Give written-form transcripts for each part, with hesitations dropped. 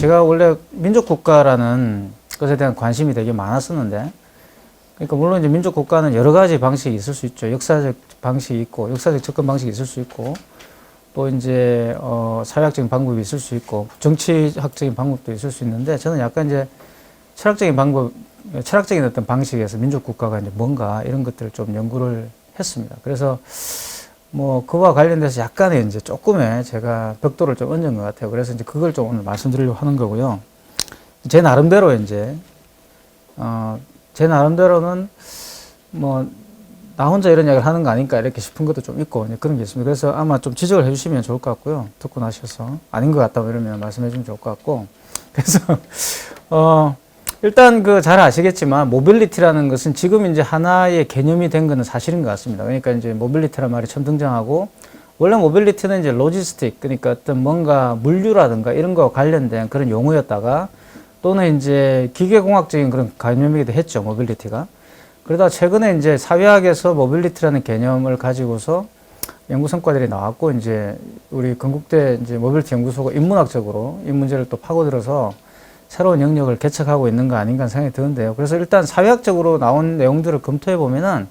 제가 원래 민족국가라는 것에 대한 관심이 되게 많았었는데, 그러니까 물론 이제 민족국가는 여러 가지 방식이 있을 수 있죠. 역사적 방식이 있고, 역사적 접근 방식이 있을 수 있고, 또 이제 사회학적인 방법이 있을 수 있고, 정치학적인 방법도 있을 수 있는데, 저는 약간 이제 철학적인 어떤 방식에서 민족국가가 이제 뭔가 이런 것들을 좀 연구를 했습니다. 그래서 뭐 그와 관련돼서 약간의 이제 조금의 제가 벽돌을 좀 얹은 것 같아요. 그래서 이제 그걸 좀 오늘 말씀드리려고 하는 거고요. 제 나름대로 이제 제 나름대로는 뭐 나 혼자 이런 이야기를 하는 거 아닌가 이렇게 싶은 것도 좀 있고 그런 게 있습니다. 그래서 아마 좀 지적을 해주시면 좋을 것 같고요. 듣고 나셔서 아닌 것 같다 이러면 말씀해 주면 좋을 것 같고. 그래서 일단 잘 아시겠지만 모빌리티라는 것은 지금 이제 하나의 개념이 된 것은 사실인 것 같습니다. 그러니까 이제 모빌리티라는 말이 처음 등장하고, 원래 모빌리티는 이제 로지스틱, 그러니까 어떤 뭔가 물류라든가 이런 거와 관련된 그런 용어였다가, 또는 이제 기계공학적인 그런 개념이기도 했죠, 모빌리티가. 그러다 최근에 이제 사회학에서 모빌리티라는 개념을 가지고서 연구 성과들이 나왔고, 이제 우리 건국대 이제 모빌리티 연구소가 인문학적으로 이 문제를 또 파고들어서 새로운 영역을 개척하고 있는 거 아닌가 생각이 드는데요. 그래서 일단 사회학적으로 나온 내용들을 검토해 보면은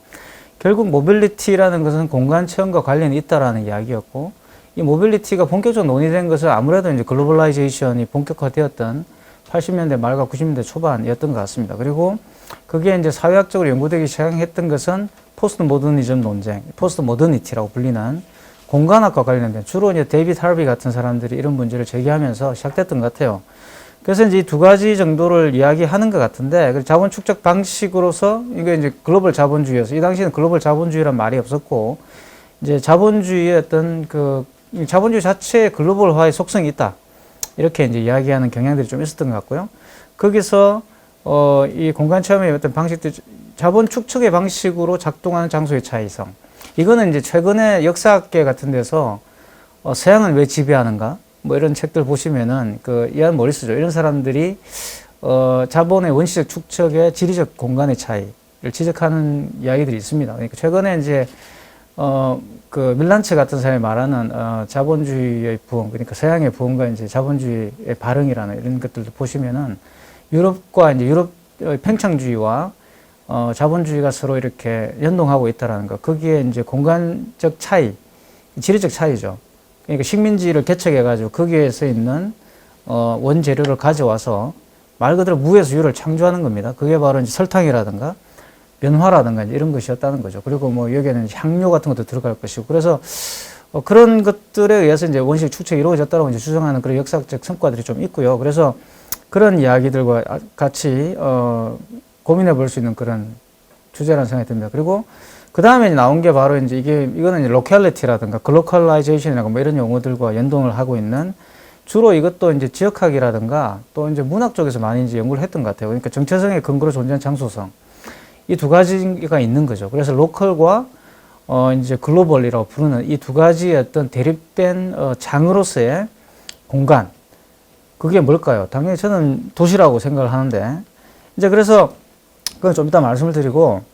결국 모빌리티라는 것은 공간 체험과 관련이 있다라는 이야기였고, 이 모빌리티가 본격적으로 논의된 것은 아무래도 이제 글로벌라이제이션이 본격화되었던 80년대 말과 90년대 초반이었던 것 같습니다. 그리고 그게 이제 사회학적으로 연구되기 시작했던 것은 포스트 모더니즘 논쟁, 포스트 모더니티라고 불리는 공간학과 관련된, 주로 이제 데이비드 하비 같은 사람들이 이런 문제를 제기하면서 시작됐던 것 같아요. 그래서 이제 이 두 가지 정도를 이야기하는 것 같은데, 자본 축적 방식으로서 이게 이제 글로벌 자본주의여서, 이 당시에는 글로벌 자본주의란 말이 없었고, 이제 자본주의의 어떤 자본주의 자체에 글로벌화의 속성이 있다, 이렇게 이제 이야기하는 경향들이 좀 있었던 것 같고요. 거기서 이 공간 체험의 어떤 방식들, 자본 축적의 방식으로 작동하는 장소의 차이성, 이거는 이제 최근에 역사학계 같은 데서 서양은 왜 지배하는가, 뭐 이런 책들 보시면은 이안 모리스죠. 이런 사람들이 자본의 원시적 축적의 지리적 공간의 차이를 지적하는 이야기들이 있습니다. 그러니까 최근에 이제 밀란체 같은 사람이 말하는 자본주의의 부흥, 그러니까 서양의 부흥과 이제 자본주의의 발흥이라는 이런 것들도 보시면은 유럽과 이제 유럽 팽창주의와 자본주의가 서로 이렇게 연동하고 있다라는 거. 거기에 이제 공간적 차이, 지리적 차이죠. 그러니까 식민지를 개척해가지고 거기에서 있는 원재료를 가져와서 말 그대로 무에서 유를 창조하는 겁니다. 그게 바로 이제 설탕이라든가 면화라든가 이런 것이었다는 거죠. 그리고 뭐 여기에는 향료 같은 것도 들어갈 것이고, 그래서 그런 것들에 의해서 이제 원시 축적이 이루어졌다고 이제 주장하는 그런 역사적 성과들이 좀 있고요. 그래서 그런 이야기들과 같이 고민해 볼 수 있는 그런 주제라는 생각이 듭니다. 그리고 그 다음에 나온 게 바로 이제 이거는 이제 로컬리티라든가 글로컬라이제이션이라고 뭐 이런 용어들과 연동을 하고 있는, 주로 이것도 이제 지역학이라든가 또 이제 문학 쪽에서 많이 이제 연구를 했던 것 같아요. 그러니까 정체성의 근거로 존재하는 장소성, 이 두 가지가 있는 거죠. 그래서 로컬과 이제 글로벌이라고 부르는 이 두 가지의 어떤 대립된 장으로서의 공간, 그게 뭘까요? 당연히 저는 도시라고 생각을 하는데, 이제 그래서 그건 좀 이따 말씀을 드리고,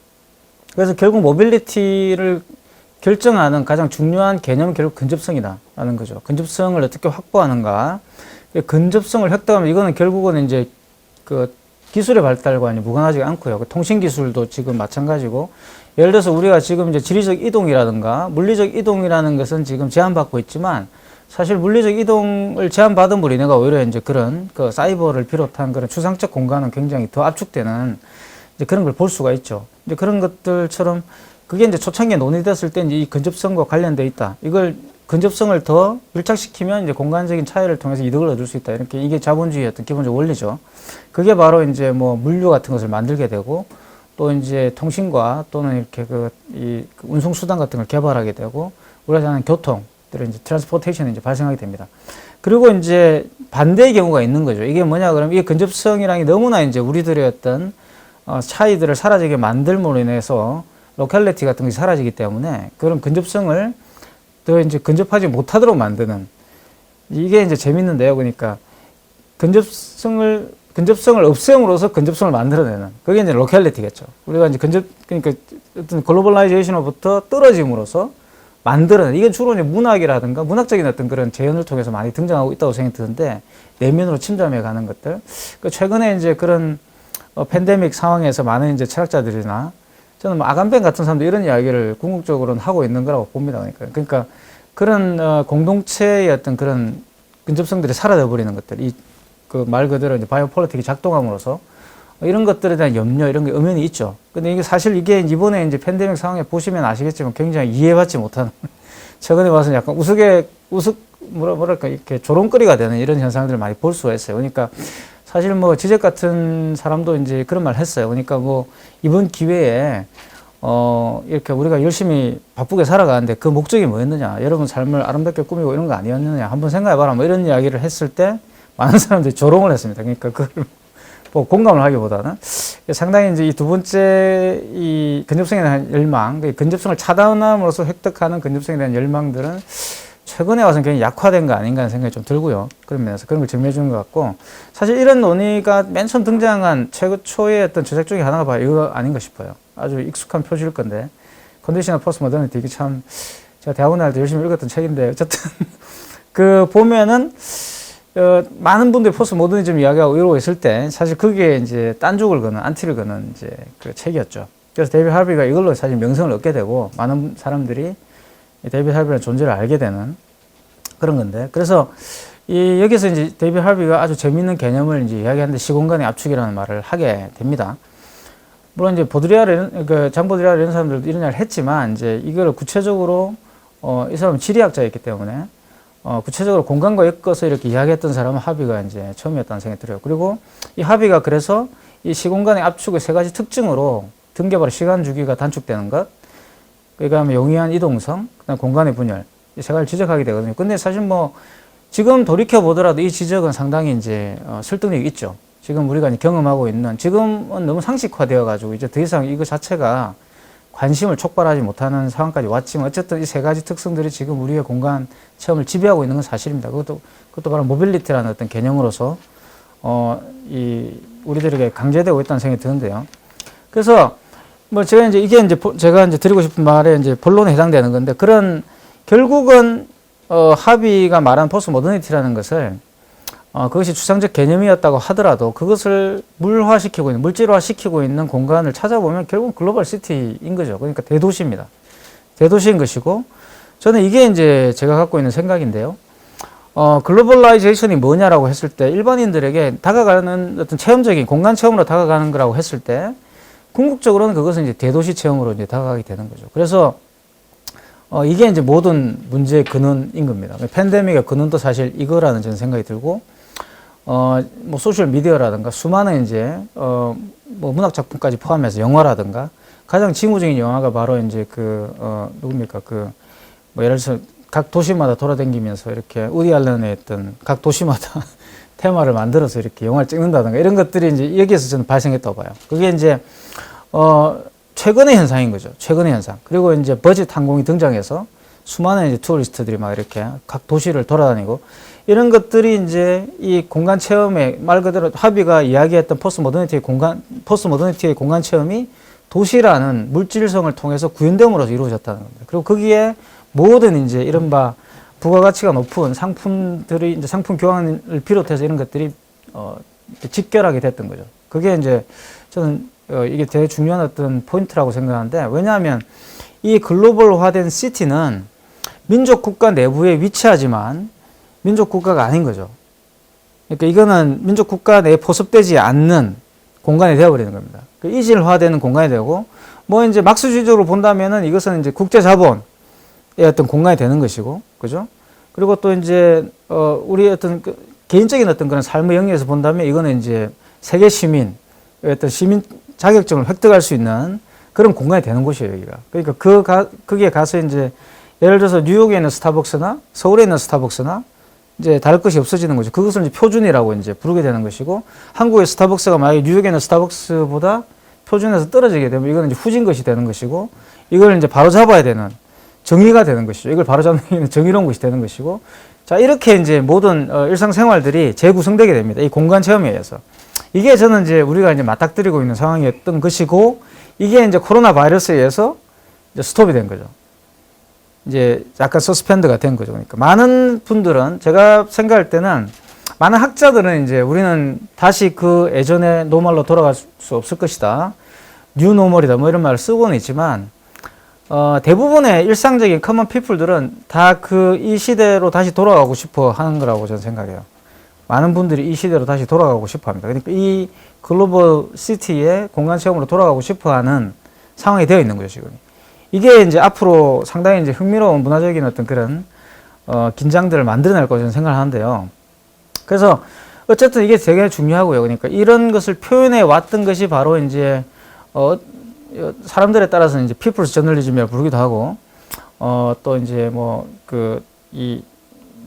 그래서 결국 모빌리티를 결정하는 가장 중요한 개념은 결국 근접성이다라는 거죠. 근접성을 어떻게 확보하는가. 근접성을 획득하면 이거는 결국은 이제 기술의 발달과 무관하지 않고요. 통신 기술도 지금 마찬가지고, 예를 들어서 우리가 지금 이제 지리적 이동이라든가 물리적 이동이라는 것은 지금 제한받고 있지만, 사실 물리적 이동을 제한받음으로 인해가 오히려 이제 그런 사이버를 비롯한 그런 추상적 공간은 굉장히 더 압축되는 이제 그런 걸 볼 수가 있죠. 이제 그런 것들처럼 그게 이제 초창기에 논의됐을 때 이제 이 근접성과 관련돼 있다. 이걸 근접성을 더 밀착시키면 이제 공간적인 차이를 통해서 이득을 얻을 수 있다. 이렇게 이게 자본주의의 어떤 기본적 원리죠. 그게 바로 이제 뭐 물류 같은 것을 만들게 되고, 또 이제 통신과 또는 이렇게 이 운송수단 같은 걸 개발하게 되고, 우리가 생각하는 교통, 이제 트랜스포테이션이 이제 발생하게 됩니다. 그리고 이제 반대의 경우가 있는 거죠. 이게 뭐냐 그러면 이게 근접성이라는 게 너무나 이제 우리들의 어떤 차이들을 사라지게 만들므로 인해서 로컬리티 같은 것이 사라지기 때문에 그런 근접성을 더 이제 근접하지 못하도록 만드는, 이게 이제 재밌는데요. 그러니까 근접성을 없앰으로써 근접성을 만들어내는, 그게 이제 로컬리티겠죠. 우리가 이제 그러니까 어떤 글로벌라이제이션으로부터 떨어짐으로써 만들어낸, 이건 주로 이제 문학이라든가 문학적인 어떤 그런 재현을 통해서 많이 등장하고 있다고 생각이 드는데, 내면으로 침잠해 가는 것들. 최근에 이제 그런 팬데믹 상황에서 많은 이제 철학자들이나 저는 뭐 아간벤 같은 사람도 이런 이야기를 궁극적으로는 하고 있는 거라고 봅니다. 그러니까 그런 공동체의 어떤 그런 근접성들이 사라져 버리는 것들, 이 그 말 그대로 이제 바이오폴리틱이 작동함으로써 이런 것들에 대한 염려, 이런 게 엄연히 있죠. 근데 이게 사실 이게 이번에 이제 팬데믹 상황에 보시면 아시겠지만 굉장히 이해받지 못하는, 최근에 와서 약간 뭐랄까, 이렇게 조롱거리가 되는 이런 현상들을 많이 볼 수가 있어요. 그러니까 사실 뭐 지적 같은 사람도 이제 그런 말 했어요. 그러니까 뭐 이번 기회에 이렇게 우리가 열심히 바쁘게 살아가는데 그 목적이 뭐였느냐, 여러분 삶을 아름답게 꾸미고 이런 거 아니었느냐, 한번 생각해봐라, 뭐 이런 이야기를 했을 때 많은 사람들이 조롱을 했습니다. 그러니까 그걸 뭐 공감을 하기보다는 상당히 이제 이 두 번째 이 근접성에 대한 열망, 근접성을 차단함으로써 획득하는 근접성에 대한 열망들은 최근에 와서는 굉장히 약화된 거 아닌가 하는 생각이 좀 들고요. 그런 면에서 그런 걸 증명해 주는 것 같고, 사실 이런 논의가 맨 처음 등장한 최초의 어떤 저작 중에 하나가 바로 이거 아닌가 싶어요. 아주 익숙한 표지일 건데, 컨디셔널 포스트 모더니티, 이게 참 제가 대학원 다닐 때 열심히 읽었던 책인데, 어쨌든 그 보면은 많은 분들이 포스트 모더니즘 이야기하고 이러고 있을 때 사실 그게 이제 딴죽을 거는, 안티를 거는 이제 그 책이었죠. 그래서 데이비드 할비가 이걸로 사실 명성을 얻게 되고 많은 사람들이 데이비드 할비라는 존재를 알게 되는 그런 건데, 그래서 여기서 이제 데이비드 할비가 아주 재미있는 개념을 이제 이야기하는데, 시공간의 압축이라는 말을 하게 됩니다. 물론 이제 장 보드리아르 이런 사람들도 이런 이야기를 했지만, 이제 이걸 구체적으로 이 사람은 지리학자였기 때문에 구체적으로 공간과 엮어서 이렇게 이야기했던 사람은 하비가 이제 처음이었다는 생각이 들어요. 그리고 이 하비가 그래서 이 시공간의 압축의 세 가지 특징으로 든 게 바로 시간 주기가 단축되는 것, 그다음에 용이한 이동성, 그다음 공간의 분열, 이 세 가지를 지적하게 되거든요. 근데 사실 뭐 지금 돌이켜 보더라도 이 지적은 상당히 이제 설득력이 있죠. 지금 우리가 경험하고 있는, 지금은 너무 상식화되어 가지고 이제 더 이상 이거 자체가 관심을 촉발하지 못하는 상황까지 왔지만, 어쨌든 이 세 가지 특성들이 지금 우리의 공간 체험을 지배하고 있는 건 사실입니다. 그것도 바로 모빌리티라는 어떤 개념으로서 우리들에게 강제되고 있다는 생각이 드는데요. 그래서 뭐 제가 이제 드리고 싶은 말에 이제 본론에 해당되는 건데, 그런 결국은 하비가 말한 포스트 모더니티라는 것을 그것이 추상적 개념이었다고 하더라도 그것을 물화시키고 있는, 물질화시키고 있는 공간을 찾아보면 결국 글로벌 시티인 거죠. 그러니까 대도시입니다. 대도시인 것이고, 저는 이게 이제 제가 갖고 있는 생각인데요. 글로벌라이제이션이 뭐냐라고 했을 때, 일반인들에게 다가가는 어떤 체험적인 공간 체험으로 다가가는 거라고 했을 때, 궁극적으로는 그것은 이제 대도시 체험으로 이제 다가가게 되는 거죠. 그래서 이게 이제 모든 문제의 근원인 겁니다. 팬데믹의 근원도 사실 이거라는 저는 생각이 들고, 뭐 소셜 미디어라든가 수많은 이제 뭐 문학 작품까지 포함해서 영화라든가, 가장 징후적인 영화가 바로 이제 누굽니까, 뭐 예를 들어서 각 도시마다 돌아다니면서 이렇게 우디 알렌의 했던 각 도시마다 테마를 만들어서 이렇게 영화를 찍는다든가, 이런 것들이 이제 여기에서 저는 발생했다고 봐요. 그게 이제 최근의 현상인 거죠. 최근의 현상. 그리고 이제 버짓 항공이 등장해서 수많은 이제 투어리스트들이 막 이렇게 각 도시를 돌아다니고, 이런 것들이 이제 이 공간 체험에, 말 그대로 하비가 이야기했던 포스트 모더니티의 공간 체험이 도시라는 물질성을 통해서 구현됨으로써 이루어졌다는 겁니다. 그리고 거기에 모든 이제 이른바 부가가치가 높은 상품들이, 이제 상품 교환을 비롯해서 이런 것들이 집결하게 됐던 거죠. 그게 이제 저는 이게 되게 중요한 어떤 포인트라고 생각하는데, 왜냐하면 이 글로벌화된 시티는 민족 국가 내부에 위치하지만 민족 국가가 아닌 거죠. 그러니까 이거는 민족 국가 내에 포섭되지 않는 공간이 되어버리는 겁니다. 이질화되는 공간이 되고, 뭐 이제 막스주의적으로 본다면은 이것은 이제 국제 자본의 어떤 공간이 되는 것이고, 그죠? 그리고 또 이제 우리 어떤 개인적인 어떤 그런 삶의 영역에서 본다면 이거는 이제 세계 시민, 어떤 시민 자격증을 획득할 수 있는 그런 공간이 되는 곳이에요, 여기가. 그러니까 거기에 가서 이제 예를 들어서 뉴욕에 있는 스타벅스나 서울에 있는 스타벅스나 이제 다를 것이 없어지는 거죠. 그것을 이제 표준이라고 이제 부르게 되는 것이고, 한국의 스타벅스가 만약에 뉴욕에 있는 스타벅스보다 표준에서 떨어지게 되면 이거는 이제 후진 것이 되는 것이고, 이걸 이제 바로 잡아야 되는 정의가 되는 것이죠. 이걸 바로 잡는 정의로운 것이 되는 것이고, 자, 이렇게 이제 모든 일상생활들이 재구성되게 됩니다. 이 공간 체험에 의해서. 이게 저는 이제 우리가 이제 맞닥뜨리고 있는 상황이었던 것이고, 이게 이제 코로나 바이러스에 의해서 이제 스톱이 된 거죠. 이제 약간 서스펜드가 된 거죠. 그러니까 많은 분들은 제가 생각할 때는 많은 학자들은 이제 우리는 다시 그 예전의 노멀로 돌아갈 수 없을 것이다. 뉴 노멀이다. 뭐 이런 말을 쓰고는 있지만 대부분의 일상적인 커먼 피플들은 다 그 이 시대로 다시 돌아가고 싶어 하는 거라고 저는 생각해요. 많은 분들이 이 시대로 다시 돌아가고 싶어 합니다. 그러니까 이 글로벌 시티의 공간 체험으로 돌아가고 싶어 하는 상황이 되어 있는 거죠, 지금. 이게 이제 앞으로 상당히 이제 흥미로운 문화적인 어떤 그런 긴장들을 만들어낼 거라고 저는 생각을 하는데요. 그래서 어쨌든 이게 되게 중요하고요. 그러니까 이런 것을 표현해 왔던 것이 바로 이제 사람들에 따라서는 이제 피플스 저널리즘이라고 부르기도 하고 또 이제 뭐 이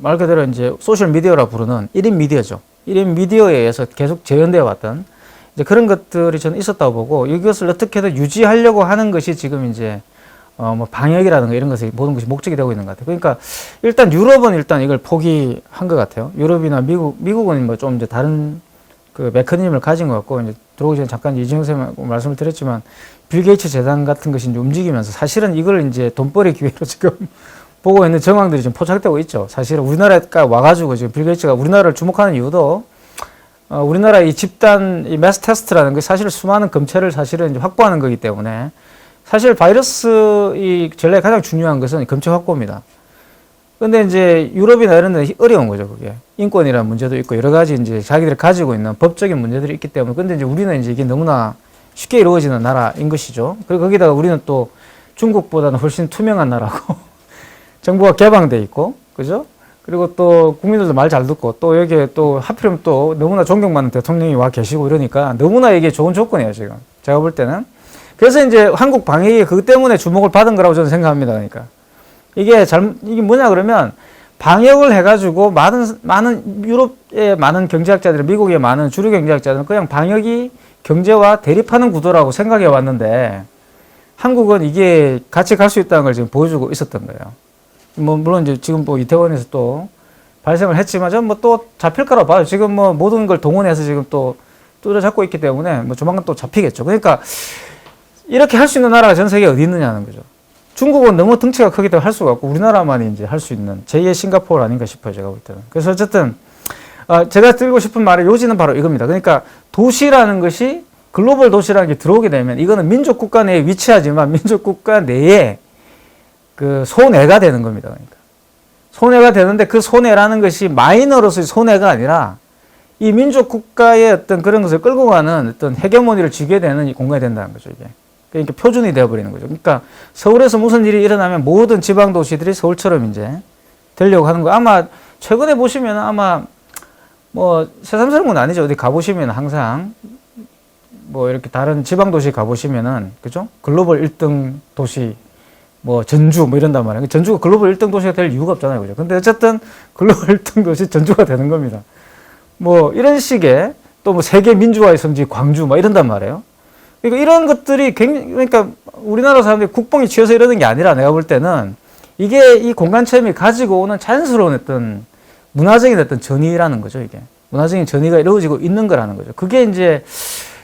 말 그대로 이제 소셜 미디어라고 부르는 1인 미디어죠. 1인 미디어에 의해서 계속 재현되어 왔던 이제 그런 것들이 저는 있었다고 보고 이것을 어떻게든 유지하려고 하는 것이 지금 이제 뭐 방역이라든가 이런 것이 모든 것이 목적이 되고 있는 것 같아요. 그러니까 일단 유럽은 일단 이걸 포기한 것 같아요. 유럽이나 미국은 뭐 좀 이제 다른 그 메커니즘을 가진 것 같고 이제 들어오기 전에 잠깐 이진영 선생님 말씀을 드렸지만 빌 게이츠 재단 같은 것이 이제 움직이면서 사실은 이걸 이제 돈벌이 기회로 지금 보고 있는 정황들이 좀 포착되고 있죠. 사실은 우리나라에 와가지고 지금 빌 게이츠가 우리나라를 주목하는 이유도 우리나라 이 집단 이 매스 테스트라는 게 사실 수많은 검체를 사실은 이제 확보하는 거기 때문에 사실 바이러스 이 전략에 가장 중요한 것은 검체 확보입니다. 근데 이제 유럽이나 이런 데는 어려운 거죠, 그게. 인권이라는 문제도 있고 여러 가지 이제 자기들이 가지고 있는 법적인 문제들이 있기 때문에. 근데 이제 우리는 이제 이게 너무나 쉽게 이루어지는 나라인 것이죠. 그리고 거기다가 우리는 또 중국보다는 훨씬 투명한 나라고 정부가 개방돼 있고, 그죠? 그리고 또 국민들도 말 잘 듣고 또 여기에 또 하필이면 또 너무나 존경받는 대통령이 와 계시고 이러니까 너무나 이게 좋은 조건이에요, 지금. 제가 볼 때는. 그래서 이제 한국 방역이 그것 때문에 주목을 받은 거라고 저는 생각합니다. 그러니까. 이게 뭐냐 그러면 방역을 해가지고 많은 유럽의 많은 경제학자들, 미국의 많은 주류 경제학자들은 그냥 방역이 경제와 대립하는 구도라고 생각해 왔는데 한국은 이게 같이 갈 수 있다는 걸 지금 보여주고 있었던 거예요. 뭐 물론 이제 지금 뭐 이태원에서 또 발생을 했지만 저는 뭐 또 잡힐 거라고 봐요. 지금 뭐 모든 걸 동원해서 지금 또 뚜드려잡고 있기 때문에 뭐 조만간 또 잡히겠죠. 그러니까 이렇게 할 수 있는 나라가 전 세계에 어디 있느냐는 거죠. 중국은 너무 덩치가 크기 때문에 할 수가 없고 우리나라만이 이제 할 수 있는 제2의 싱가포르 아닌가 싶어요. 제가 볼 때는. 그래서 어쨌든 제가 드리고 싶은 말의 요지는 바로 이겁니다. 그러니까 도시라는 것이 글로벌 도시라는 게 들어오게 되면 이거는 민족 국가 내에 위치하지만 민족 국가 내에 그 손해가 되는 겁니다. 그러니까 손해가 되는데 그 손해라는 것이 마이너로서의 손해가 아니라 이 민족 국가의 어떤 그런 것을 끌고 가는 어떤 헤게모니를 쥐게 되는 이 공간이 된다는 거죠. 이게. 그러니까 표준이 되어버리는 거죠. 그러니까 서울에서 무슨 일이 일어나면 모든 지방 도시들이 서울처럼 이제 되려고 하는 거. 아마 최근에 보시면 아마 뭐 새삼스러운 건 아니죠. 어디 가보시면 항상 뭐 이렇게 다른 지방 도시 가보시면은 그죠? 글로벌 1등 도시 뭐 전주 뭐 이런단 말이에요. 전주가 글로벌 1등 도시가 될 이유가 없잖아요. 그죠? 근데 어쨌든 글로벌 1등 도시 전주가 되는 겁니다. 뭐 이런 식의 또 뭐 세계 민주화의 성지 광주 뭐 이런단 말이에요. 그러니까 이런 것들이 굉장히 그러니까 우리나라 사람들이 국뽕이 취해서 이러는 게 아니라 내가 볼 때는 이게 이 공간 체험이 가지고 오는 자연스러운 어떤 문화적인 어떤 전이라는 거죠. 이게 문화적인 전이가 이루어지고 있는 거라는 거죠. 그게 이제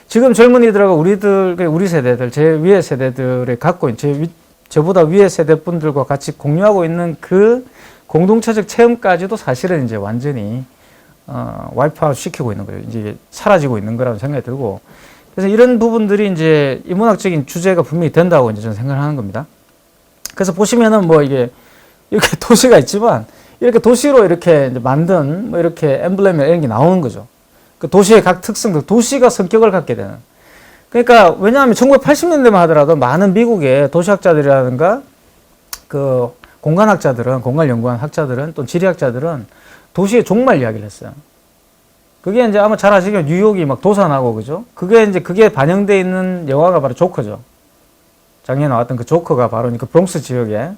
지금 젊은이들하고 우리 세대들 제 위의 세대들이 갖고 있는 저보다 위의 세대 분들과 같이 공유하고 있는 그 공동체적 체험까지도 사실은 이제 완전히 와이프아웃 시키고 있는 거예요. 이제 사라지고 있는 거라고 생각이 들고, 그래서 이런 부분들이 이제 인문학적인 주제가 분명히 된다고 이제 저는 생각을 하는 겁니다. 그래서 보시면은 뭐 이게 이렇게 도시가 있지만 이렇게 도시로 이렇게 이제 만든 뭐 이렇게 엠블렘 이런 게 나오는 거죠. 그 도시의 각 특성들, 도시가 성격을 갖게 되는. 그러니까 왜냐하면 1980년대만 하더라도 많은 미국의 도시학자들이라든가 그 공간학자들은, 공간 연구한 학자들은 또 지리학자들은 도시의 종말 이야기를 했어요. 그게 이제 아마 잘 아시겠지만 뉴욕이 막 도산하고 그죠? 그게 반영되어 있는 영화가 바로 조커죠. 작년에 나왔던 그 조커가 바로 그 브롱스 지역에.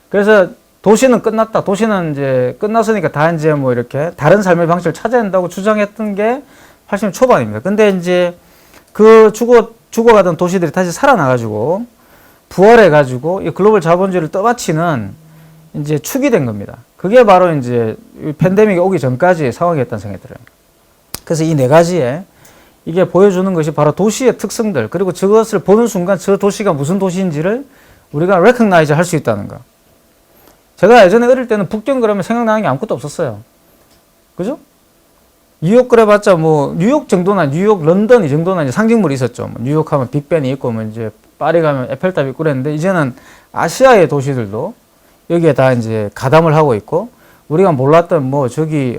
그래서 도시는 끝났다. 도시는 이제 끝났으니까 다 이제 뭐 이렇게 다른 삶의 방식을 찾아야 한다고 주장했던 게 80년 초반입니다. 근데 이제 그 죽어가던 도시들이 다시 살아나가지고 부활해가지고 이 글로벌 자본주의를 떠받치는 이제 축이 된 겁니다. 그게 바로 이제 팬데믹이 오기 전까지의 상황이었다는 생각이 들어요. 그래서 이 네 가지에 이게 보여주는 것이 바로 도시의 특성들, 그리고 저것을 보는 순간 저 도시가 무슨 도시인지를 우리가 recognize 할 수 있다는 거. 제가 예전에 어릴 때는 북경 그러면 생각나는 게 아무것도 없었어요. 그죠? 뉴욕 그래봤자 뭐 뉴욕 정도나 뉴욕, 런던 이 정도나 이제 상징물이 있었죠. 뭐 뉴욕 하면 빅벤이 있고 뭐 이제 파리 가면 에펠탑이 있고 그랬는데 이제는 아시아의 도시들도 여기에 다 이제 가담을 하고 있고 우리가 몰랐던 뭐 저기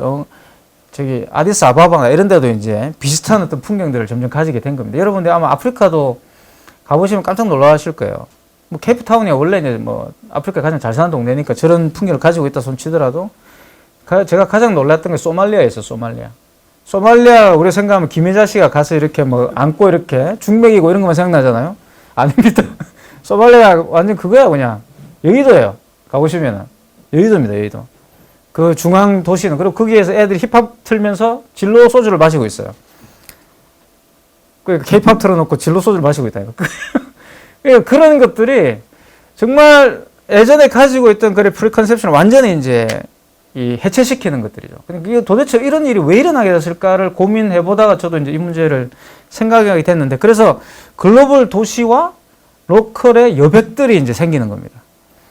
아디스아바바나 이런 데도 이제 비슷한 어떤 풍경들을 점점 가지게 된 겁니다. 여러분들 아마 아프리카도 가보시면 깜짝 놀라실 거예요. 뭐 케이프타운이 원래 이제 뭐 아프리카 가장 잘 사는 동네니까 저런 풍경을 가지고 있다 손 치더라도 제가 가장 놀랐던 게 소말리아였어요. 소말리아 우리 생각하면 김혜자 씨가 가서 이렇게 뭐 안고 이렇게 중맥이고 이런 것만 생각나잖아요. 아닙니다. 소말리아 완전 그거야 그냥 여의도예요. 가보시면은 여의도입니다. 여의도. 그 중앙 도시는 그리고 거기에서 애들이 힙합 틀면서 진로 소주를 마시고 있어요. 그 케이팝 틀어놓고 진로 소주를 마시고 있다니까. 그런 것들이 정말 예전에 가지고 있던 그런 프리컨셉션을 완전히 이제 이 해체시키는 것들이죠. 그러니까 도대체 이런 일이 왜 일어나게 됐을까를 고민해 보다가 저도 이제 이 문제를 생각하게 됐는데 그래서 글로벌 도시와 로컬의 여백들이 이제 생기는 겁니다.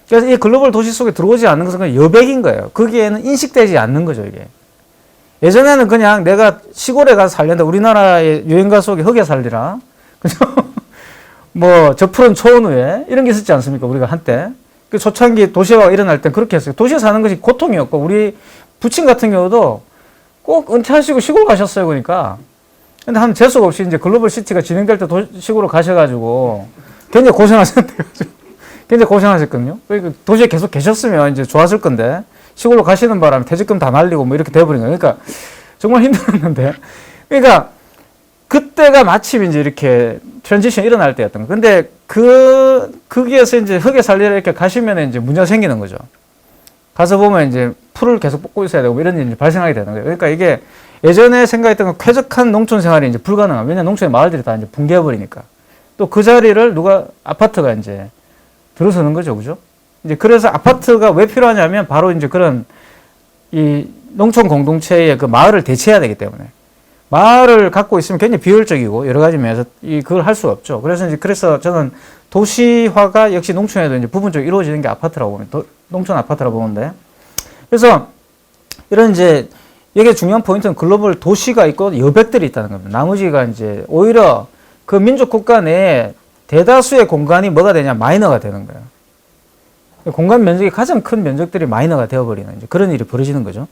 그래서 이 글로벌 도시 속에 들어오지 않는 것은 그냥 여백인 거예요. 거기에는 인식되지 않는 거죠, 이게. 예전에는 그냥 내가 시골에 가서 살려는데 우리나라의 유행가 속에 흙에 살리라. 그죠? 뭐, 저 푸른 초원 위에 이런 게 있었지 않습니까? 우리가 한때. 그 초창기 도시화가 일어날 때 그렇게 했어요. 도시에 사는 것이 고통이었고, 우리 부친 같은 경우도 꼭 은퇴하시고 시골 가셨어요, 그러니까. 근데 한 재수가 없이 이제 글로벌 시티가 진행될 때 시골로 가셔가지고 굉장히 고생하셨거든요. 그러니까 도시에 계속 계셨으면 이제 좋았을 건데 시골로 가시는 바람에 퇴직금 다 날리고 뭐 이렇게 돼버린 거예요. 그러니까 정말 힘들었는데. 그러니까 그때가 마침 이제 이렇게 트랜지션이 일어날 때였던 거예요. 근데 거기에서 이제 흙에 살리라 이렇게 가시면 이제 문제가 생기는 거죠. 가서 보면 이제 풀을 계속 뽑고 있어야 되고 이런 일이 발생하게 되는 거예요. 그러니까 이게 예전에 생각했던 건 쾌적한 농촌 생활이 이제 불가능한. 왜냐면 농촌의 마을들이 다 이제 붕괴해버리니까. 또 그 자리를 아파트가 이제 들어서는 거죠. 그죠? 이제 그래서 아파트가 왜 필요하냐면 바로 이제 그런 이 농촌 공동체의 그 마을을 대체해야 되기 때문에. 마을을 갖고 있으면 굉장히 비효율적이고 여러 가지 면에서 그걸 할 수가 없죠. 그래서 저는 도시화가 역시 농촌에도 이제 부분적으로 이루어지는 게 아파트라고 보면, 농촌 아파트라고 보는데. 그래서 이런 이제 여기에 중요한 포인트는 글로벌 도시가 있고 여백들이 있다는 겁니다. 나머지가 이제 오히려 그 민족 국가 내에 대다수의 공간이 뭐가 되냐? 마이너가 되는 거예요. 공간 면적이 가장 큰 면적들이 마이너가 되어버리는 이제 그런 일이 벌어지는 거죠.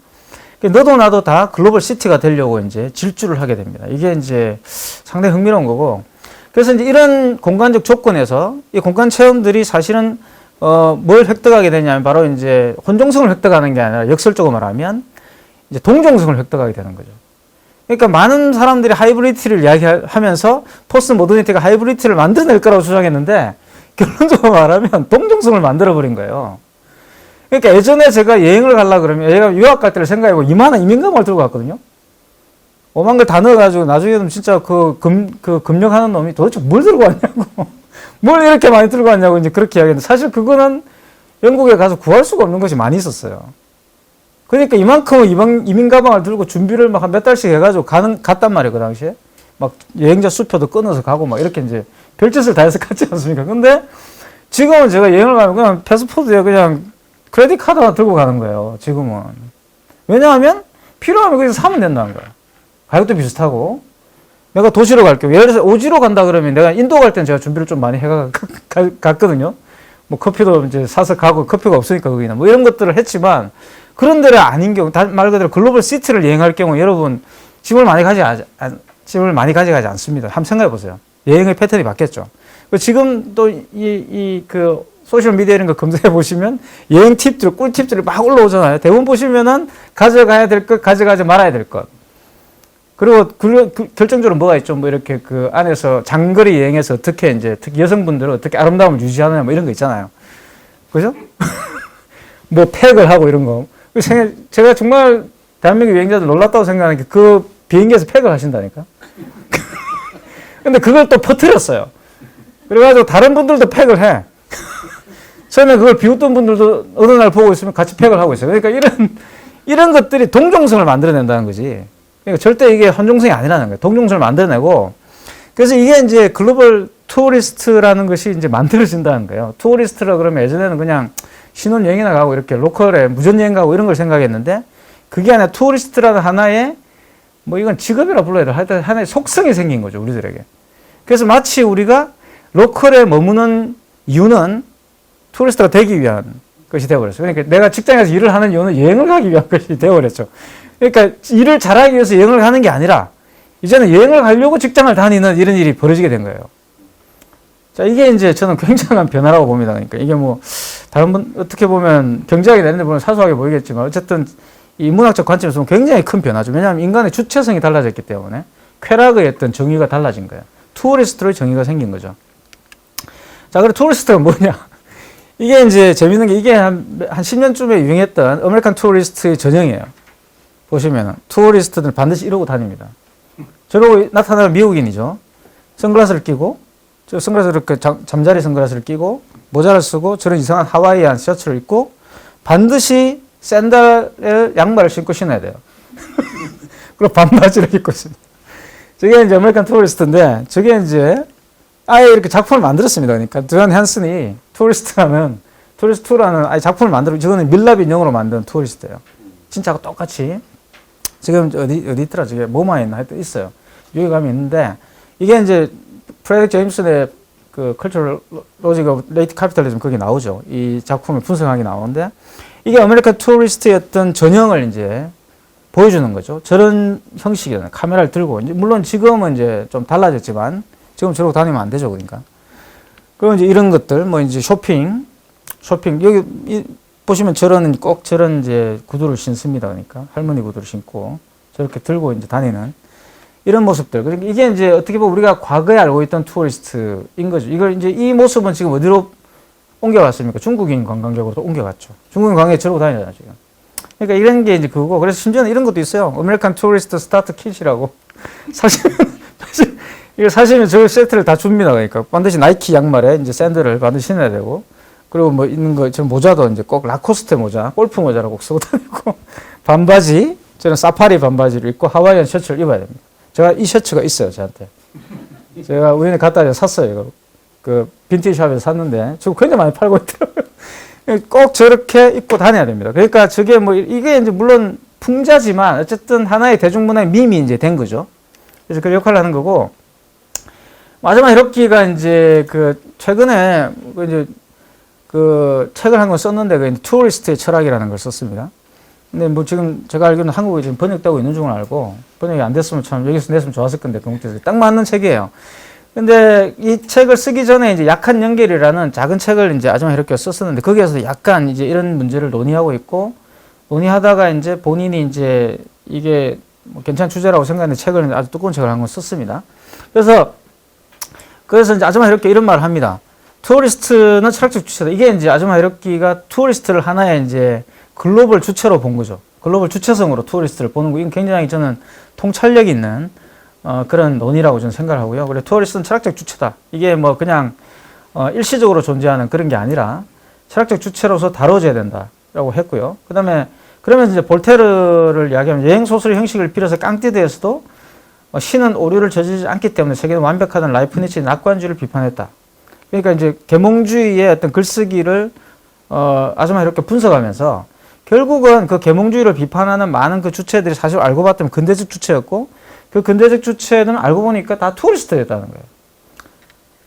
너도 나도 다 글로벌 시티가 되려고 이제 질주를 하게 됩니다. 이게 이제 상당히 흥미로운 거고. 그래서 이제 이런 공간적 조건에서 이 공간 체험들이 사실은 뭘 획득하게 되냐면 바로 이제 혼종성을 획득하는 게 아니라 역설적으로 말하면 이제 동종성을 획득하게 되는 거죠. 그러니까 많은 사람들이 하이브리티를 이야기하면서 포스트 모더니티가 하이브리티를 만들어낼 거라고 주장했는데 결론적으로 말하면 동종성을 만들어버린 거예요. 그러니까 예전에 제가 여행을 가려고 그러면 얘가 유학 갈 때를 생각해보고 이만한 이민가방을 들고 갔거든요. 오만 걸 다 넣어가지고 나중에는 진짜 금력하는 놈이 도대체 뭘 들고 왔냐고. 뭘 이렇게 많이 들고 왔냐고 이제 그렇게 이야기했는데 사실 그거는 영국에 가서 구할 수가 없는 것이 많이 있었어요. 그러니까 이만큼의 이민 가방을 들고 준비를 막 한 몇 달씩 해가지고 갔단 말이에요, 그 당시에. 막 여행자 수표도 끊어서 가고 막 이렇게 이제 별짓을 다 해서 갔지 않습니까? 근데 지금은 제가 여행을 가면 그냥 패스포드에 그냥 크레딧 카드 하나 들고 가는 거예요, 지금은. 왜냐하면 필요하면 거기서 사면 된다는 거예요. 가격도 비슷하고. 내가 도시로 갈게요. 예를 들어서 오지로 간다 그러면 내가 인도 갈 땐 제가 준비를 좀 많이 갔거든요. 뭐 커피도 이제 사서 가고 커피가 없으니까 거기는 뭐 이런 것들을 했지만 그런 데를 아닌 경우, 말 그대로 글로벌 시티를 여행할 경우 여러분 짐을 많이 가져가지 않습니다. 한번 생각해 보세요. 여행의 패턴이 바뀌었죠. 지금 또 그 소셜 미디어 이런 거 검색해 보시면 여행 팁들, 꿀팁들이 막 올라오잖아요. 대부분 보시면은 가져가야 될 것, 가져가지 말아야 될 것. 그리고 결정적으로 뭐가 있죠? 뭐 이렇게 그 안에서 장거리 여행에서 어떻게 이제 특히 여성분들은 어떻게 아름다움을 유지하느냐 뭐 이런 거 있잖아요. 그죠? 뭐 팩을 하고 이런 거. 제가 정말 대한민국 여행자들 놀랐다고 생각하는 게 그 비행기에서 팩을 하신다니까. 근데 그걸 또 퍼뜨렸어요. 그래가지고 다른 분들도 팩을 해. 처음에 그걸 비웃던 분들도 어느 날 보고 있으면 같이 팩을 하고 있어요. 그러니까 이런 것들이 동종성을 만들어낸다는 거지. 그러니까 절대 이게 혼종성이 아니라는 거예요. 동종성을 만들어내고. 그래서 이게 이제 글로벌 투어리스트라는 것이 이제 만들어진다는 거예요. 투어리스트라 그러면 예전에는 그냥 신혼여행이나 가고 이렇게 로컬에 무전여행 가고 이런 걸 생각했는데 그게 아니라 투어리스트라는 하나의 뭐 이건 직업이라 불러야 돼. 하여튼 하나의 속성이 생긴 거죠, 우리들에게. 그래서 마치 우리가 로컬에 머무는 이유는 투어리스트가 되기 위한 것이 되어버렸어요. 그러니까 내가 직장에서 일을 하는 이유는 여행을 가기 위한 것이 되어버렸죠. 그러니까 일을 잘하기 위해서 여행을 가는 게 아니라 이제는 여행을 가려고 직장을 다니는 이런 일이 벌어지게 된 거예요. 자, 이게 이제 저는 굉장한 변화라고 봅니다. 그러니까 이게 뭐 다른 분 어떻게 보면 경제학이 내는데 보면 사소하게 보이겠지만 어쨌든 이 문학적 관점에서 보면 굉장히 큰 변화죠. 왜냐하면 인간의 주체성이 달라졌기 때문에 쾌락의 어떤 정의가 달라진 거예요. 투어리스트의 정의가 생긴 거죠. 자, 그럼 투어리스트가 뭐냐? 이게 이제 재밌는 게 이게 한 10년쯤에 유행했던 아메리칸 투어리스트의 전형이에요. 보시면은 투어리스트들 반드시 이러고 다닙니다. 저러고 나타나는 미국인이죠. 선글라스를 끼고, 저 선글라스를 이렇게 잠자리 선글라스를 끼고, 모자를 쓰고, 저런 이상한 하와이안 셔츠를 입고, 반드시 샌들을, 양말을 신고 신어야 돼요. 그리고 반바지를 입고 있습니다. 저게 이제 아메리칸 투어리스트인데, 저게 이제 아예 이렇게 작품을 만들었습니다. 그러니까 드완 헨슨이 투어리스트라는 아예 작품을 만들어, 저거는 밀랍 인형으로 만든 투어리스트예요. 진짜하고 똑같이. 지금 어디 있더라? 저게 뭐만 있나? 하여튼 있어요. 여기 가면 있는데, 이게 이제 프레드릭 제임슨의 그 컬처럴 로직 오브 레이트 카피탈리즘 거기 나오죠. 이 작품을 분석하기 나오는데, 이게 아메리칸 투어리스트였던 전형을 이제 보여주는 거죠. 저런 형식이잖아요. 카메라를 들고. 이제 물론 지금은 이제 좀 달라졌지만, 지금 저러고 다니면 안 되죠. 그러니까. 그럼 이제 이런 것들, 뭐 이제 쇼핑. 여기 보시면 꼭 저런 이제 구두를 신습니다. 그러니까. 할머니 구두를 신고 저렇게 들고 이제 다니는 이런 모습들. 그러니까 이게 이제 어떻게 보면 우리가 과거에 알고 있던 투어리스트인 거죠. 이걸 이제 이 모습은 지금 어디로 옮겨갔습니까? 중국인 관광객으로 옮겨갔죠. 중국인 관광객 저러고 다니잖아요, 지금. 그러니까 이런 게 이제 그거고. 그래서 심지어는 이런 것도 있어요. 아메리칸 투어리스트 스타트 킷이라고. 이거 사시면 저 세트를 다 줍니다. 그러니까 반드시 나이키 양말에 이제 샌들을 반드시 신어야 되고, 그리고 뭐 있는 거, 저는 모자도 이제 꼭 라코스테 모자, 골프 모자라고 꼭 쓰고 다니고, 반바지, 저는 사파리 반바지를 입고 하와이안 셔츠를 입어야 됩니다. 제가 이 셔츠가 있어요, 저한테. 제가 우연히 갖다 샀어요, 이거. 그 빈티지샵에서 샀는데, 지금 굉장히 많이 팔고 있더라고요. 꼭 저렇게 입고 다녀야 됩니다. 그러니까 저게 뭐, 이게 이제 물론 풍자지만, 어쨌든 하나의 대중문화의 밈이 이제 된 거죠. 그래서 그 역할을 하는 거고, 마지막 히로키가 이제 최근에 이제 책을 한 권 썼는데 그 투어리스트의 철학이라는 걸 썼습니다. 근데 뭐 지금 제가 알기로는 한국에 지금 번역되고 있는 줄 알고 번역이 안 됐으면 참 여기서 냈으면 좋았을 건데 딱 맞는 책이에요. 근데 이 책을 쓰기 전에 이제 약한 연결이라는 작은 책을 이제 아즈마 히로키가 썼었는데 거기에서 약간 이제 이런 문제를 논의하고 있고 논의하다가 이제 본인이 이제 이게 뭐 괜찮은 주제라고 생각했는데 책을 아주 두꺼운 책을 한 권 썼습니다. 그래서 이제 아즈마 히로키 이런 말을 합니다. 투어리스트는 철학적 주체다. 이게 이제 아즈마 히로키가 투어리스트를 하나의 이제 글로벌 주체로 본 거죠. 글로벌 주체성으로 투어리스트를 보는 거. 이건 굉장히 저는 통찰력 있는 그런 논의라고 저는 생각을 하고요. 그래 투어리스트는 철학적 주체다. 이게 뭐 그냥 일시적으로 존재하는 그런 게 아니라 철학적 주체로서 다뤄져야 된다라고 했고요. 그다음에 그러면서 이제 볼테르를 이야기하면 여행 소설 형식을 빌어서 깡띠드에서도 신은 오류를 저지르지 않기 때문에 세계는 완벽하다는 라이프니츠의 낙관주의를 비판했다. 그러니까 이제 계몽주의의 어떤 글쓰기를 아즈마 히로키가 분석하면서 결국은 그 계몽주의를 비판하는 많은 그 주체들이 사실 알고 봤더니 근대적 주체였고 그 근대적 주체는 알고 보니까 다 투어리스트였다는 거예요.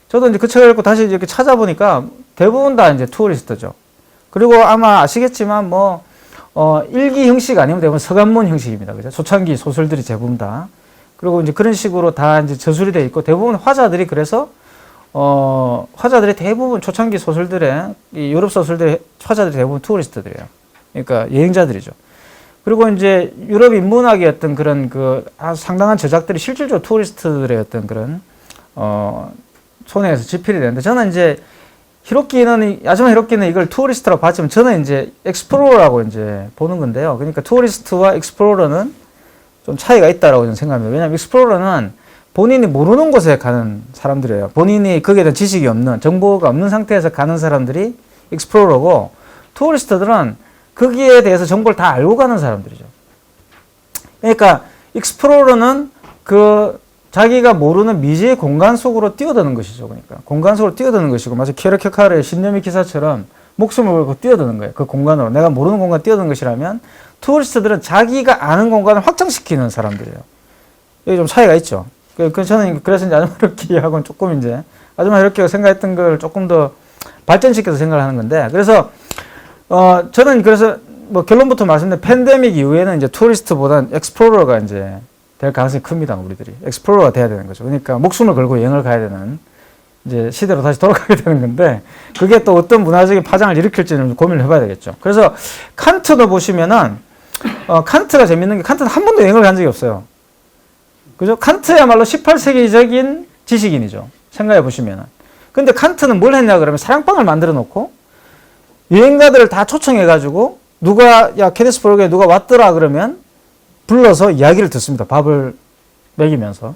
저도 이제 그 책을 읽고 다시 이렇게 찾아보니까 대부분 다 이제 투어리스트죠. 그리고 아마 아시겠지만 일기 형식 아니면 대부분 서간문 형식입니다. 그죠? 초창기 소설들이 대부분 다. 그리고 이제 그런 식으로 다 이제 저술이 되어 있고 대부분 화자들이 그래서 화자들이 대부분 초창기 소설들의 이 유럽 소설들의 화자들이 대부분 투어리스트들이에요. 그러니까 여행자들이죠. 그리고 이제 유럽 인문학의 어떤 그런 상당한 저작들이 실질적으로 투어리스트들의 어떤 그런 손에서 집필이 되는데 저는 이제 아즈마 히로키는 이걸 투어리스트라고 봤지만 저는 이제 엑스플로러라고 이제 보는 건데요. 그러니까 투어리스트와 엑스플로러는 좀 차이가 있다라고 저는 생각합니다. 왜냐하면 엑스플로러는 본인이 모르는 곳에 가는 사람들이에요. 본인이 거기에 대한 지식이 없는, 정보가 없는 상태에서 가는 사람들이 엑스플로러고 투어리스트들은 거기에 대해서 정보를 다 알고 가는 사람들이죠. 그러니까 엑스플로러는 자기가 모르는 미지의 공간 속으로 뛰어드는 것이죠. 그러니까 공간 속으로 뛰어드는 것이고 마치 키에르케카르의 신념의 기사처럼 목숨을 걸고 뛰어드는 거예요. 그 공간으로. 내가 모르는 공간 뛰어드는 것이라면 투어리스트들은 자기가 아는 공간을 확장시키는 사람들이에요. 여기 좀 차이가 있죠. 저는 그래서 이제 아줌마 이렇게하고는 조금 이제 아줌마 이렇게 생각했던 걸 조금 더 발전시켜서 생각을 하는 건데, 그래서 저는 그래서 뭐 결론부터 말씀드린 팬데믹 이후에는 이제 투어리스트보다는 엑스플로러가 이제 될 가능성이 큽니다. 우리들이 엑스플로러가 돼야 되는 거죠. 그러니까 목숨을 걸고 여행을 가야 되는 이제 시대로 다시 돌아가게 되는 건데, 그게 또 어떤 문화적인 파장을 일으킬지는 고민을 해봐야 되겠죠. 그래서 칸트도 보시면은 칸트가 재밌는 게, 칸트는 한 번도 여행을 간 적이 없어요. 그죠? 칸트야말로 18세기적인 지식인이죠. 생각해 보시면은. 근데 칸트는 뭘 했냐 그러면 사랑방을 만들어 놓고 여행가들을 다 초청해 가지고 야 케니스버그에 누가 왔더라 그러면 불러서 이야기를 듣습니다. 밥을 먹이면서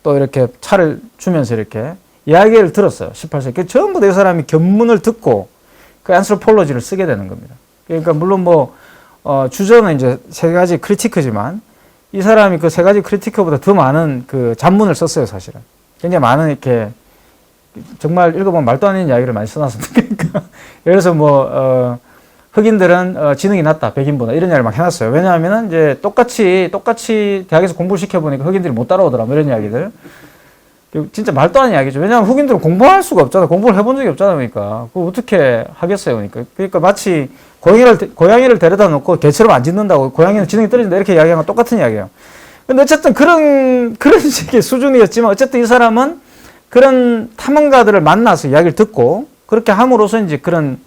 또 이렇게 차를 주면서 이렇게 이야기를 들었어요. 18세기. 전부 다 이 사람이 견문을 듣고 그 안스로폴로지를 쓰게 되는 겁니다. 그러니까 물론 뭐 주저는 이제 세 가지 크리티크지만 이 사람이 그 세 가지 크리티크보다 더 많은 그 잡문을 썼어요, 사실은. 굉장히 많은 이렇게 정말 읽어보면 말도 안 되는 이야기를 많이 써놨습니다. 그러니까 예를 들어서 뭐 흑인들은 지능이 낮다, 백인보다 이런 이야기를 막 해놨어요. 왜냐하면은 이제 똑같이 대학에서 공부를 시켜보니까 흑인들이 못 따라오더라, 뭐 이런 이야기들. 진짜 말도 안 되는 이야기죠. 왜냐하면 흑인들은 공부할 수가 없잖아. 공부를 해본 적이 없잖아, 그러니까. 그거 어떻게 하겠어요, 그러니까 마치 고양이를 데려다 놓고 개처럼 안 짖는다고, 고양이는 지능이 떨어진다, 이렇게 이야기하는 건 똑같은 이야기예요. 근데 어쨌든 그런 식의 수준이었지만, 어쨌든 이 사람은 그런 탐험가들을 만나서 이야기를 듣고, 그렇게 함으로써 이제 그런,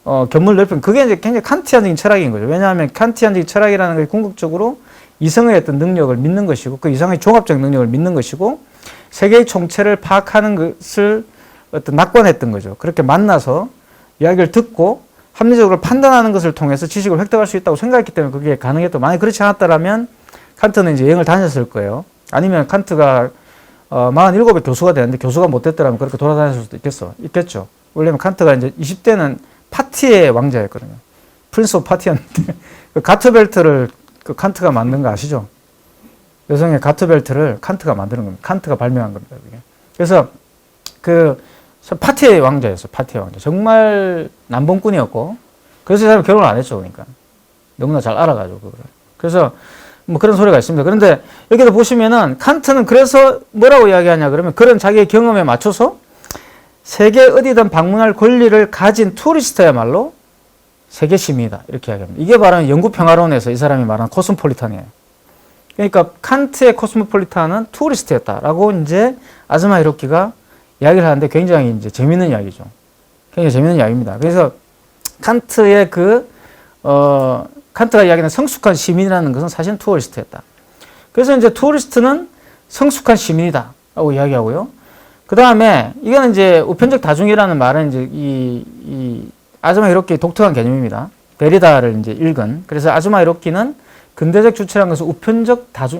견문을 넓힌, 그게 이제 굉장히 칸티안적인 철학인 거죠. 왜냐하면 칸티안적인 철학이라는 게 궁극적으로 이성의 어떤 능력을 믿는 것이고, 그 이성의 종합적 능력을 믿는 것이고, 세계의 총체를 파악하는 것을 어떤 낙관했던 거죠. 그렇게 만나서 이야기를 듣고 합리적으로 판단하는 것을 통해서 지식을 획득할 수 있다고 생각했기 때문에 그게 가능했던. 만약에 그렇지 않았다면 칸트는 이제 여행을 다녔을 거예요. 아니면 칸트가 47의 교수가 되는데 교수가 못 됐더라면 그렇게 돌아다녔을 수도 있겠죠. 왜냐면 칸트가 이제 20대는 파티의 왕자였거든요. 프린스 오브 파티였는데 그 가트벨트를 그 칸트가 만든 거 아시죠? 여성의 가트벨트를 칸트가 만드는 겁니다. 칸트가 발명한 겁니다. 그게. 그래서 그 파티의 왕자였어요. 파티의 왕자. 정말 남봉꾼이었고, 그래서 이 사람이 결혼을 안 했죠. 그러니까 너무나 잘 알아가지고 그거를. 그래서 뭐 그런 소리가 있습니다. 그런데 여기도 보시면은 칸트는 그래서 뭐라고 이야기하냐 그러면, 그런 자기의 경험에 맞춰서 세계 어디든 방문할 권리를 가진 투어리스트야말로 세계 시민이다, 이렇게 이야기합니다. 이게 바로 영구평화론에서 이 사람이 말하는 코스모폴리탄이에요. 그러니까 칸트의 코스모폴리탄은 투어리스트였다라고 이제 아즈마 히로키가 이야기를 하는데, 굉장히 이제 재밌는 이야기죠. 굉장히 재밌는 이야기입니다. 그래서 칸트의 칸트가 이야기하는 성숙한 시민이라는 것은 사실은 투어리스트였다. 그래서 이제 투어리스트는 성숙한 시민이다라고 이야기하고요. 그 다음에 이거는 이제 우편적 다중이라는 말은 이제 이 아즈마 히로키의 독특한 개념입니다. 데리다를 이제 읽은. 그래서 아즈마 히로키는 근대적 주체라는 것은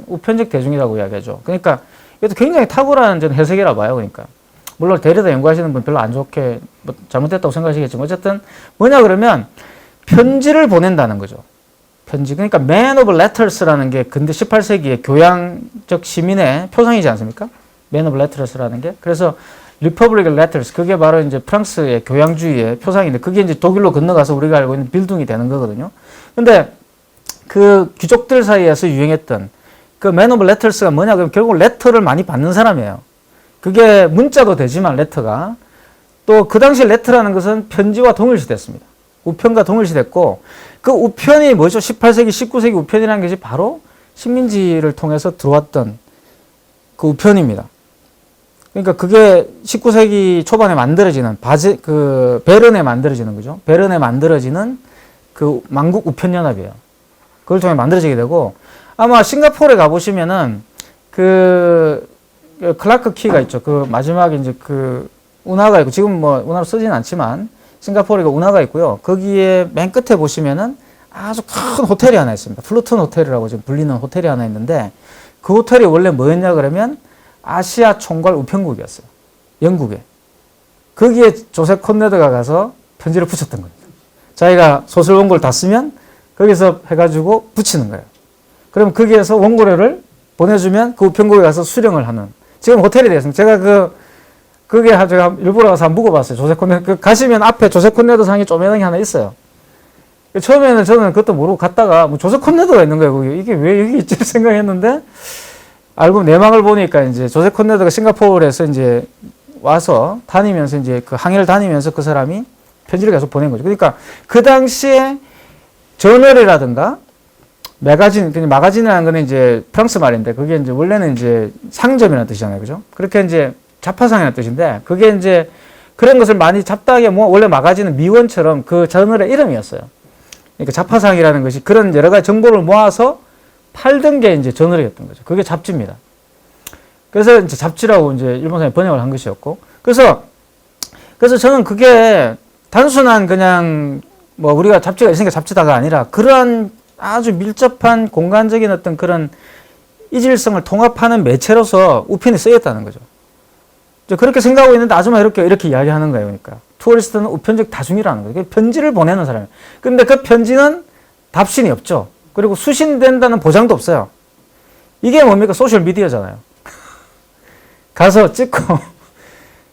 우편적 대중이라고 이야기하죠. 그러니까 이것도 굉장히 탁월한 저는 해석이라 봐요. 그러니까 물론 데리다 연구하시는 분 별로 안 좋게 뭐 잘못됐다고 생각하시겠지만, 어쨌든 뭐냐 그러면 편지를 보낸다는 거죠. 편지. 그러니까 Man of Letters라는 게 근대 18세기의 교양적 시민의 표상이지 않습니까? Man of Letters라는 게. 그래서 Republic of Letters, 그게 바로 이제 프랑스의 교양주의의 표상인데, 그게 이제 독일로 건너가서 우리가 알고 있는 빌둥이 되는 거거든요. 근데 그 귀족들 사이에서 유행했던 그 Man of Letters가 뭐냐 그러면 결국 레터를 많이 받는 사람이에요. 그게 문자도 되지만 레터가, 또 그 당시 레터라는 것은 편지와 동일시됐습니다. 우편과 동일시됐고, 그 우편이 뭐죠? 18세기, 19세기 우편이라는 것이 바로 식민지를 통해서 들어왔던 그 우편입니다. 그러니까 그게 19세기 초반에 만들어지는 베른에 만들어지는 거죠. 베른에 만들어지는 그 만국 우편연합이에요. 그걸 통해 만들어지게 되고, 아마 싱가포르에 가보시면은 그 클라크 키가 있죠. 그 마지막에 이제 그 운하가 있고, 지금 뭐 운하로 쓰지는 않지만 싱가포르에 운하가 있고요. 거기에 맨 끝에 보시면은 아주 큰 호텔이 하나 있습니다. 플루톤 호텔이라고 지금 불리는 호텔이 하나 있는데, 그 호텔이 원래 뭐였냐 그러면 아시아 총괄 우편국이었어요. 영국에. 거기에 조셉 콘레드가 가서 편지를 붙였던 겁니다. 자기가 소설 원고를 다 쓰면 거기서 해가지고 붙이는 거예요. 그럼 거기에서 원고료를 보내주면 그 우편국에 가서 수령을 하는, 지금 호텔이 되었습니다. 제가 그게 제가 일부러 가서 한번 묵어봤어요. 조세 콘네드. 가시면 앞에 조세 콘네드 상이 쪼매는 게 하나 있어요. 처음에는 저는 그것도 모르고 갔다가 뭐 조세 콘네드가 있는 거예요. 거기. 이게 왜 여기 있지 생각했는데 알고 내막을 보니까 이제 조세 콘네드가 싱가포르에서 이제 와서 다니면서 이제 그 항해를 다니면서 그 사람이 편지를 계속 보낸 거죠. 그러니까 그 당시에 저널이라든가 매거진, 그냥 마가진이라는 거는 이제 프랑스 말인데 그게 이제 원래는 이제 상점이라는 뜻이잖아요. 그죠? 그렇게 이제 잡화상이라는 뜻인데 그게 이제 그런 것을 많이 잡다하게 원래 마가진은 미원처럼 그 저널의 이름이었어요. 그러니까 잡화상이라는 것이 그런 여러 가지 정보를 모아서 팔던 게 이제 저널이었던 거죠. 그게 잡지입니다. 그래서 이제 잡지라고 이제 일본 사람이 번역을 한 것이었고 그래서 저는 그게 단순한 그냥 뭐 우리가 잡지가 있으니까 잡지다가 아니라 그러한 아주 밀접한 공간적인 어떤 그런 이질성을 통합하는 매체로서 우편이 쓰였다는 거죠. 그렇게 생각하고 있는데 아줌마 이렇게 이야기하는 거예요. 그러니까 투어리스트는 우편적 다중이라는 거예요. 편지를 보내는 사람이에요. 근데 그 편지는 답신이 없죠. 그리고 수신된다는 보장도 없어요. 이게 뭡니까? 소셜미디어잖아요. 가서 찍고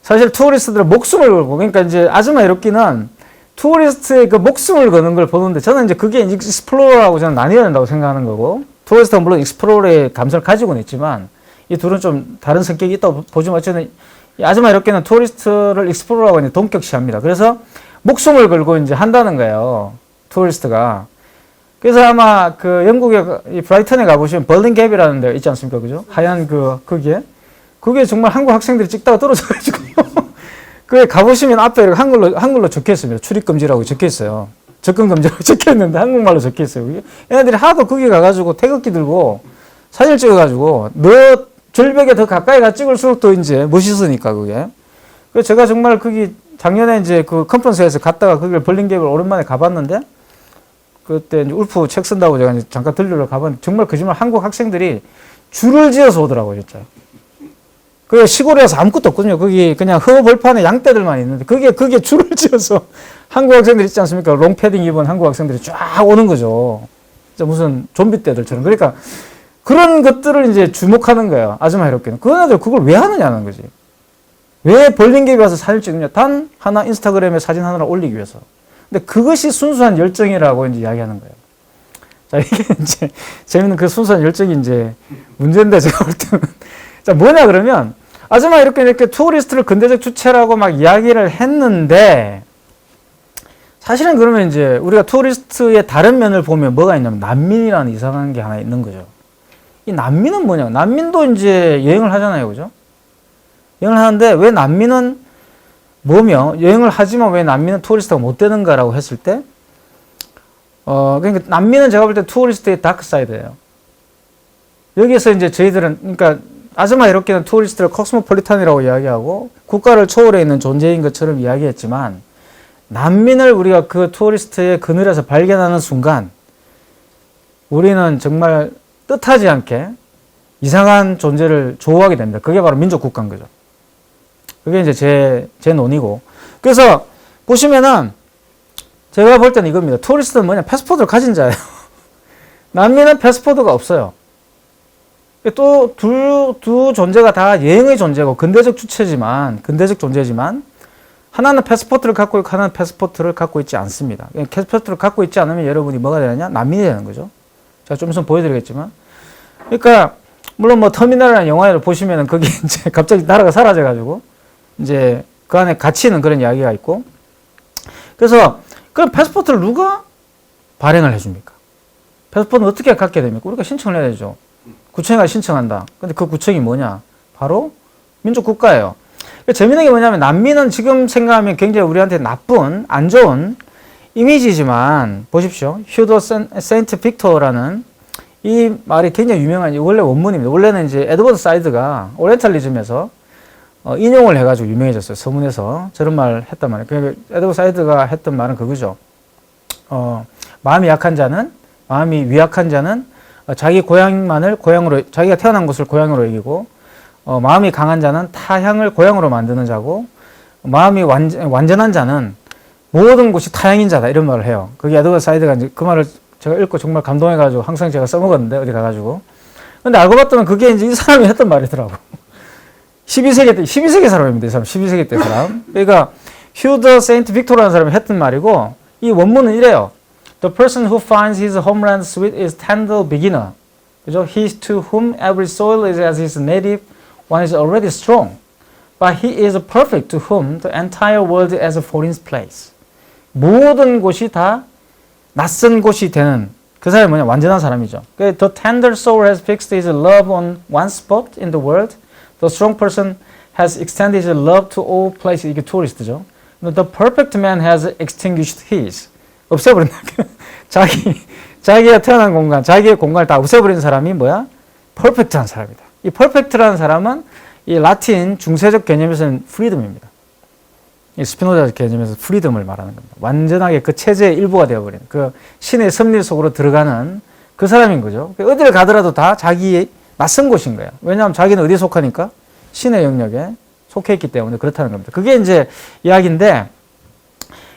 사실 투어리스트들은 목숨을 걸고 그러니까 이제 아줌마 이렇게는 투어리스트의 그 목숨을 거는 걸 보는데 저는 이제 그게 익스플로러하고 저는 나뉘어야 된다고 생각하는 거고 투어리스트가 물론 익스플로러의 감성을 가지고는 있지만 이 둘은 좀 다른 성격이 있다고 보지만 어쨌든 이 아줌마 이렇게는 투어리스트를 익스플로러하고 이제 동격시합니다. 그래서 목숨을 걸고 이제 한다는 거예요. 투어리스트가. 그래서 아마 그 영국의 이 브라이턴에 가보시면 벌린 갭이라는 데가 있지 않습니까? 그죠? 하얀 그게 정말 한국 학생들이 찍다가 떨어져가지고 그게 가보시면 앞에 이렇게 한글로 적혀 있습니다. 출입금지라고 적혀 있어요. 접근금지라고 적혀 있는데 한국말로 적혀 있어요. 얘네들이 하도 거기 가가지고 태극기 들고 사진을 찍어가지고 너 절벽에 더 가까이 가 찍을수록 더 이제 멋있으니까 그게. 그래서 제가 정말 거기 작년에 이제 그 컨퍼런스에서 갔다가 거기를 벌린 갭을 오랜만에 가봤는데 그때 이제 울프 책 쓴다고 제가 이제 잠깐 들리러 가봤는데 정말 거짓말 한국 학생들이 줄을 지어서 오더라고요, 진짜. 그 시골에서 아무것도 없거든요. 거기 그냥 허벌판에 양떼들만 있는데 그게 줄을 지어서 한국 학생들 있지 않습니까? 롱패딩 입은 한국 학생들이 쫙 오는 거죠. 진짜 무슨 좀비 떼들처럼. 그러니까 그런 것들을 이제 주목하는 거예요. 아줌마 이렇게는. 그런 애들 그걸 왜 하느냐는 거지. 왜 벌린갭에 와서 사진 찍느냐. 단 하나 인스타그램에 사진 하나를 올리기 위해서. 근데 그것이 순수한 열정이라고 이제 이야기하는 거예요. 자, 이게 이제 재밌는 그 순수한 열정이 이제 문제인데 제가 볼 때는. 자, 뭐냐 그러면 아줌마 이렇게 투어리스트를 근대적 주체라고 막 이야기를 했는데 사실은 그러면 이제 우리가 투어리스트의 다른 면을 보면 뭐가 있냐면 난민이라는 이상한 게 하나 있는 거죠. 이 난민은 뭐냐? 난민도 이제 여행을 하잖아요. 그죠? 여행을 하는데 왜 난민은 뭐며 여행을 하지만 왜 난민은 투어리스트가 못 되는가라고 했을 때 그러니까 난민은 제가 볼 때 투어리스트의 다크사이드예요. 여기에서 이제 저희들은 그러니까 아줌마 이렇게는 투어리스트를 코스모폴리탄이라고 이야기하고 국가를 초월해 있는 존재인 것처럼 이야기했지만 난민을 우리가 그 투어리스트의 그늘에서 발견하는 순간 우리는 정말 뜻하지 않게 이상한 존재를 조우하게 됩니다. 그게 바로 민족국가인 거죠. 그게 이제 제 논의고. 그래서 보시면은 제가 볼 때는 이겁니다. 투어리스트는 뭐냐? 패스포드를 가진 자예요. 난민은 패스포드가 없어요. 또 두 존재가 다 여행의 존재고 근대적 존재지만 하나는 패스포트를 갖고 있고 하나는 패스포트를 갖고 있지 않습니다. 패스포트를 갖고 있지 않으면 여러분이 뭐가 되느냐? 난민이 되는 거죠. 제가 좀 있으면 보여드리겠지만. 그러니까 물론 뭐 터미널이라는 영화를 보시면은 거기 이제 갑자기 나라가 사라져가지고 이제 그 안에 갇히는 그런 이야기가 있고. 그래서 그럼 패스포트를 누가 발행을 해줍니까? 패스포트는 어떻게 갖게 됩니까? 우리가 신청을 해야 되죠. 구청에 가서 신청한다. 근데 그 구청이 뭐냐? 바로 민족국가예요. 재밌는 게 뭐냐면 난민은 지금 생각하면 굉장히 우리한테 나쁜, 안 좋은 이미지지만 보십시오. 휴도 세인트 빅토라는 이 말이 굉장히 유명한 원래 원문입니다. 원래는 이제 에드워드 사이드가 오리엔탈리즘에서 인용을 해가지고 유명해졌어요. 서문에서 저런 말 했단 말이에요. 그러니까 에드워드 사이드가 했던 말은 그거죠. 마음이 위약한 자는 자기 고향만을 고향으로, 자기가 태어난 곳을 고향으로 여기고, 마음이 강한 자는 타향을 고향으로 만드는 자고, 마음이 완전한 자는 모든 곳이 타향인 자다. 이런 말을 해요. 그게 에드워드 사이드가 이제 그 말을 제가 읽고 정말 감동해가지고 항상 제가 써먹었는데, 어디 가가지고. 근데 알고 봤더니 그게 이제 이 사람이 했던 말이더라고. 12세기 사람입니다. 이 사람 12세기 때 사람. 그러니까 휴더 세인트 빅토르라는 사람이 했던 말이고 이 원문은 이래요. The person who finds his homeland sweet is tender beginner. 그죠? He to whom every soil is as his native one is already strong. But he is perfect to whom the entire world is a foreign place. 모든 곳이 다 낯선 곳이 되는 그 사람이 뭐냐? 완전한 사람이죠. The tender soul has fixed his love on one spot in the world. The strong person has extended his love to all places. 이게 tourist죠. The perfect man has extinguished his. 없애버린다. 자기가 태어난 공간, 자기의 공간을 다 없애버린 사람이 뭐야? perfect한 사람이다. 이 perfect라는 사람은 이 라틴 중세적 개념에서는 freedom입니다. 이 스피노자적 개념에서 freedom을 말하는 겁니다. 완전하게 그 체제의 일부가 되어버리는, 그 신의 섭리 속으로 들어가는 그 사람인 거죠. 어디를 가더라도 다 자기의 낯선 곳인 거예요. 왜냐하면 자기는 어디에 속하니까? 신의 영역에 속해 있기 때문에 그렇다는 겁니다. 그게 이제 이야기인데,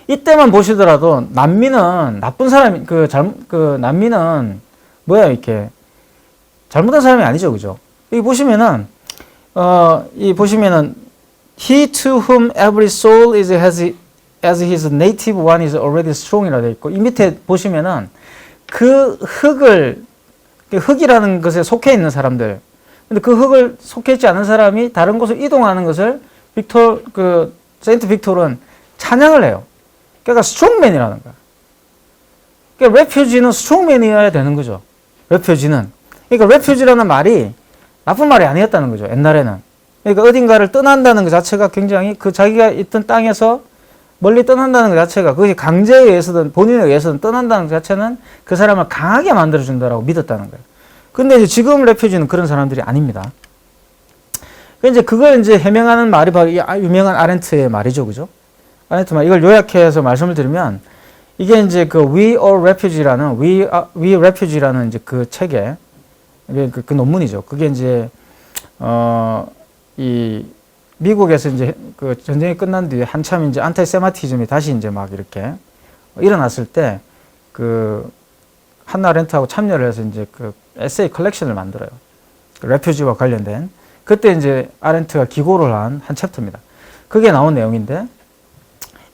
이때만 보시더라도 난민은 나쁜 사람이, 난민은 뭐야, 이렇게. 잘못한 사람이 아니죠. 그죠? 여기 보시면은, He to whom every soul is as his native one is already strong이라고 되어 있고, 이 밑에 보시면은 그 흙이라는 것에 속해 있는 사람들, 근데 그 흙을 속해 있지 않은 사람이 다른 곳으로 이동하는 것을 세인트 빅토르는 찬양을 해요. 그러니까 스트롱맨이라는 거야. 그러니까 레퓨지는 스트롱맨이어야 되는 거죠. 레퓨지는. 그러니까 레퓨지라는 말이 나쁜 말이 아니었다는 거죠. 옛날에는. 그러니까 어딘가를 떠난다는 것 자체가 굉장히 자기가 있던 땅에서 멀리 떠난다는 것 자체가 그것이 강제에 의해서든 본인에 의해서든 떠난다는 것 자체는 그 사람을 강하게 만들어준다라고 믿었다는 거예요. 근데 이제 지금 레퓨지는 그런 사람들이 아닙니다. 이제 그걸 이제 해명하는 말이 바로 유명한 아렌트의 말이죠. 그죠? 아렌트 말, 이걸 요약해서 말씀을 드리면 이게 이제 그 We Are Refugee라는, We Refugee라는 이제 그 책에, 그 논문이죠. 그게 이제, 이 미국에서 이제 그 전쟁이 끝난 뒤에 한참 이제 안티세마티즘이 다시 이제 막 이렇게 일어났을 때 그 한나 아렌트하고 참여를 해서 이제 그 에세이 컬렉션을 만들어요. 그 레퓨지와 관련된. 그때 이제 아렌트가 기고를 한 챕터입니다. 그게 나온 내용인데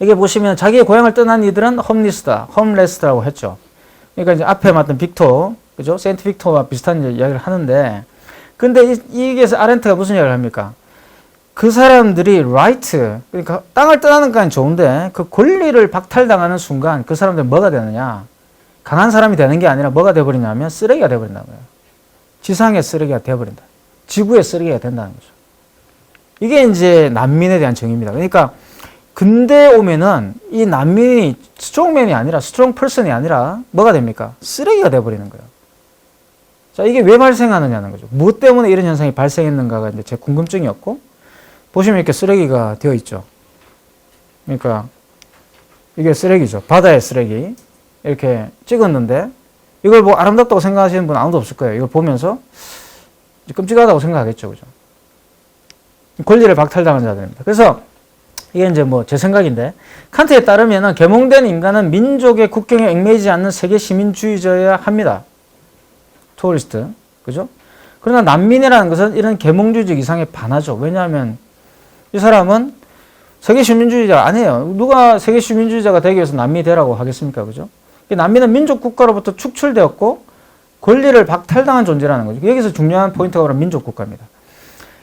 이게 보시면 자기의 고향을 떠난 이들은 홈레스다라고 했죠. 그러니까 이제 앞에 맞던 빅토, 그죠? 세인트 빅토와 비슷한 이야기를 하는데 근데 이게서 아렌트가 무슨 이야기를 합니까? 그 사람들이 그러니까 땅을 떠나는 건 좋은데 그 권리를 박탈당하는 순간 그 사람들은 뭐가 되느냐? 강한 사람이 되는 게 아니라 뭐가 되어버리냐면 쓰레기가 되어버린다는 거예요. 지상의 쓰레기가 되어버린다. 지구의 쓰레기가 된다는 거죠. 이게 이제 난민에 대한 정의입니다. 그러니까 근대에 오면은 이 난민이 스트롱맨이 아니라 스트롱 퍼슨이 아니라 뭐가 됩니까? 쓰레기가 되어버리는 거예요. 자, 이게 왜 발생하느냐는 거죠. 무엇 때문에 이런 현상이 발생했는가가 이제 제 궁금증이었고, 보시면 이렇게 쓰레기가 되어 있죠. 그러니까 이게 쓰레기죠. 바다의 쓰레기. 이렇게 찍었는데 이걸 뭐 아름답다고 생각하시는 분은 아무도 없을 거예요. 이걸 보면서 끔찍하다고 생각하겠죠. 그죠? 권리를 박탈당한 자들입니다. 그래서 이게 이제 뭐 제 생각인데 칸트에 따르면은 계몽된 인간은 민족의 국경에 얽매이지 않는 세계 시민주의자여야 합니다. 토리스트. 그죠? 그러나 난민이라는 것은 이런 계몽주의적 이상에 반하죠. 왜냐하면 이 사람은 세계 시민주의자가 아니에요. 누가 세계 시민주의자가 되기 위해서 난민이 되라고 하겠습니까? 그죠? 난민은 민족 국가로부터 축출되었고 권리를 박탈당한 존재라는 거죠. 여기서 중요한 포인트가 바로 민족 국가입니다.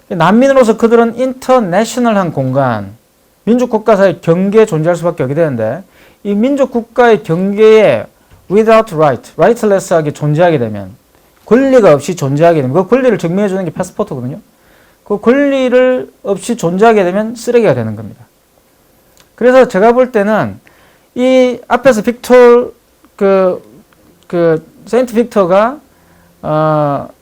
난민으로서 그들은 인터내셔널한 공간, 민족 국가 사이 경계에 존재할 수밖에 없게 되는데 이 민족 국가의 경계에 without rightless하게 존재하게 되면 권리가 없이 존재하게 되면 그 권리를 증명해 주는 게 패스포트거든요. 그 권리를 없이 존재하게 되면 쓰레기가 되는 겁니다. 그래서 제가 볼 때는 이 앞에서 세인트 빅터가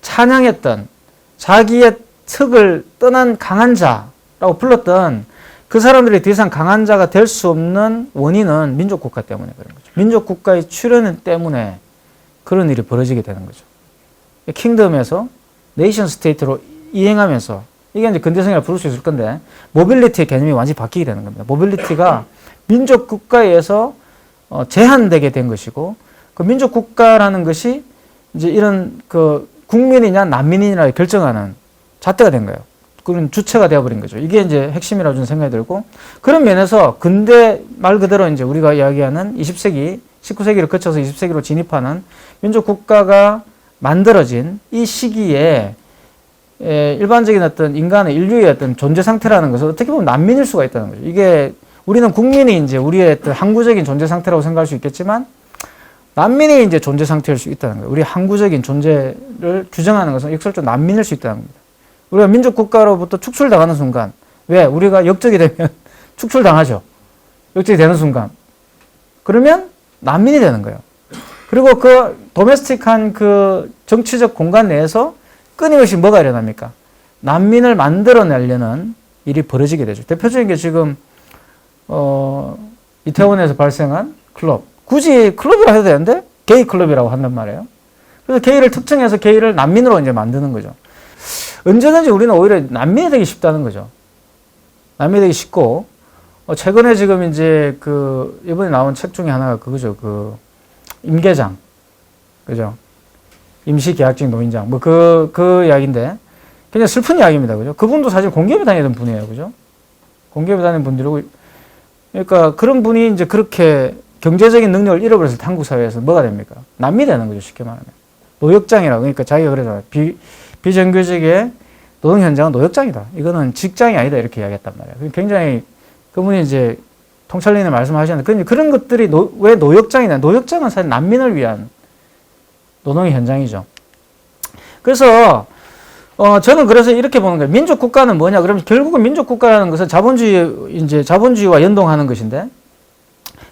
찬양했던 자기의 흙을 떠난 강한 자라고 불렀던 그 사람들이 더 이상 강한 자가 될 수 없는 원인은 민족 국가 때문에 그런 거죠. 민족 국가의 출현 때문에 그런 일이 벌어지게 되는 거죠. 킹덤에서 네이션 스테이트로 이행하면서 이게 이제 근대성이라 부를 수 있을 건데 모빌리티의 개념이 완전히 바뀌게 되는 겁니다. 모빌리티가 민족 국가에 의해서 제한되게 된 것이고 그 민족 국가라는 것이 이제 이런 그 국민이냐 난민이냐 결정하는 잣대가 된 거예요. 그런 주체가 되어버린 거죠. 이게 이제 핵심이라고 저는 생각이 들고, 그런 면에서 근대 말 그대로 이제 우리가 이야기하는 20세기, 19세기를 거쳐서 20세기로 진입하는 민족 국가가 만들어진 이 시기에 일반적인 어떤 인간의 인류의 어떤 존재 상태라는 것은 어떻게 보면 난민일 수가 있다는 거죠. 이게 우리는 국민이 이제 우리의 어떤 항구적인 존재 상태라고 생각할 수 있겠지만, 난민이 이제 존재 상태일 수 있다는 거예요. 우리 항구적인 존재를 규정하는 것은 역설적으로 난민일 수 있다는 겁니다. 우리가 민족 국가로부터 축출당하는 순간, 왜? 우리가 역적이 되면 축출당하죠. 역적이 되는 순간. 그러면 난민이 되는 거예요. 그리고 그 도메스틱한 그 정치적 공간 내에서 끊임없이 뭐가 일어납니까? 난민을 만들어내려는 일이 벌어지게 되죠. 대표적인 게 지금 이태원에서 발생한 클럽. 굳이 클럽이라 해도 되는데 게이 클럽이라고 한단 말이에요. 그래서 게이를 특정해서 게이를 난민으로 이제 만드는 거죠. 언제든지 우리는 오히려 난민이 되기 쉽다는 거죠. 난민이 되기 쉽고, 최근에 지금 이제 이번에 나온 책 중에 하나가 그거죠. 임계장. 그죠? 임시계약직 노인장. 그 이야기인데, 굉장히 슬픈 이야기입니다. 그죠? 그분도 사실 공기업에 다니던 분이에요. 그죠? 공기업에 다니는 분들이고, 그러니까 그런 분이 이제 그렇게 경제적인 능력을 잃어버려서 한국 사회에서 뭐가 됩니까? 난민이 되는 거죠. 쉽게 말하면. 노역장이라고. 그러니까 자기가 그러잖아요. 비정규직의 노동 현장은 노역장이다. 이거는 직장이 아니다. 이렇게 이야기했단 말이에요. 굉장히 그분이 이제 통찰리는 말씀하셨는데, 그런 것들이 왜 노역장이냐. 노역장은 사실 난민을 위한 노동의 현장이죠. 그래서 저는 그래서 이렇게 보는 거예요. 민족 국가는 뭐냐? 그러면 결국은 민족 국가라는 것은 자본주의와 연동하는 것인데,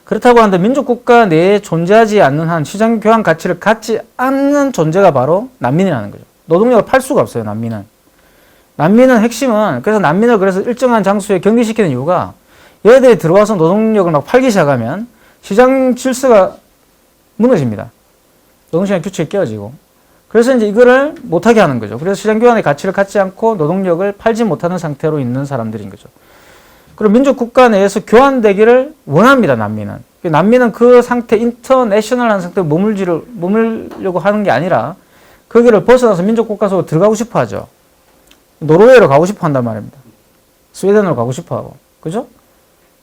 그렇다고 하는데 민족 국가 내에 존재하지 않는 한 시장 교환 가치를 갖지 않는 존재가 바로 난민이라는 거죠. 노동력을 팔 수가 없어요. 난민은 핵심은, 그래서 난민을 그래서 일정한 장소에 격리시키는 이유가, 얘들이 들어와서 노동력을 막 팔기 시작하면 시장 질서가 무너집니다. 노동시장 규칙이 깨어지고. 그래서 이제 이거를 못하게 하는 거죠. 그래서 시장 교환의 가치를 갖지 않고 노동력을 팔지 못하는 상태로 있는 사람들인 거죠. 그리고 민족 국가 내에서 교환되기를 원합니다. 난민은 그 상태, 인터내셔널한 상태에 머물려고 하는 게 아니라 거기를 벗어나서 민족 국가 속으로 들어가고 싶어 하죠. 노르웨이로 가고 싶어 한단 말입니다. 스웨덴으로 가고 싶어 하고. 그죠?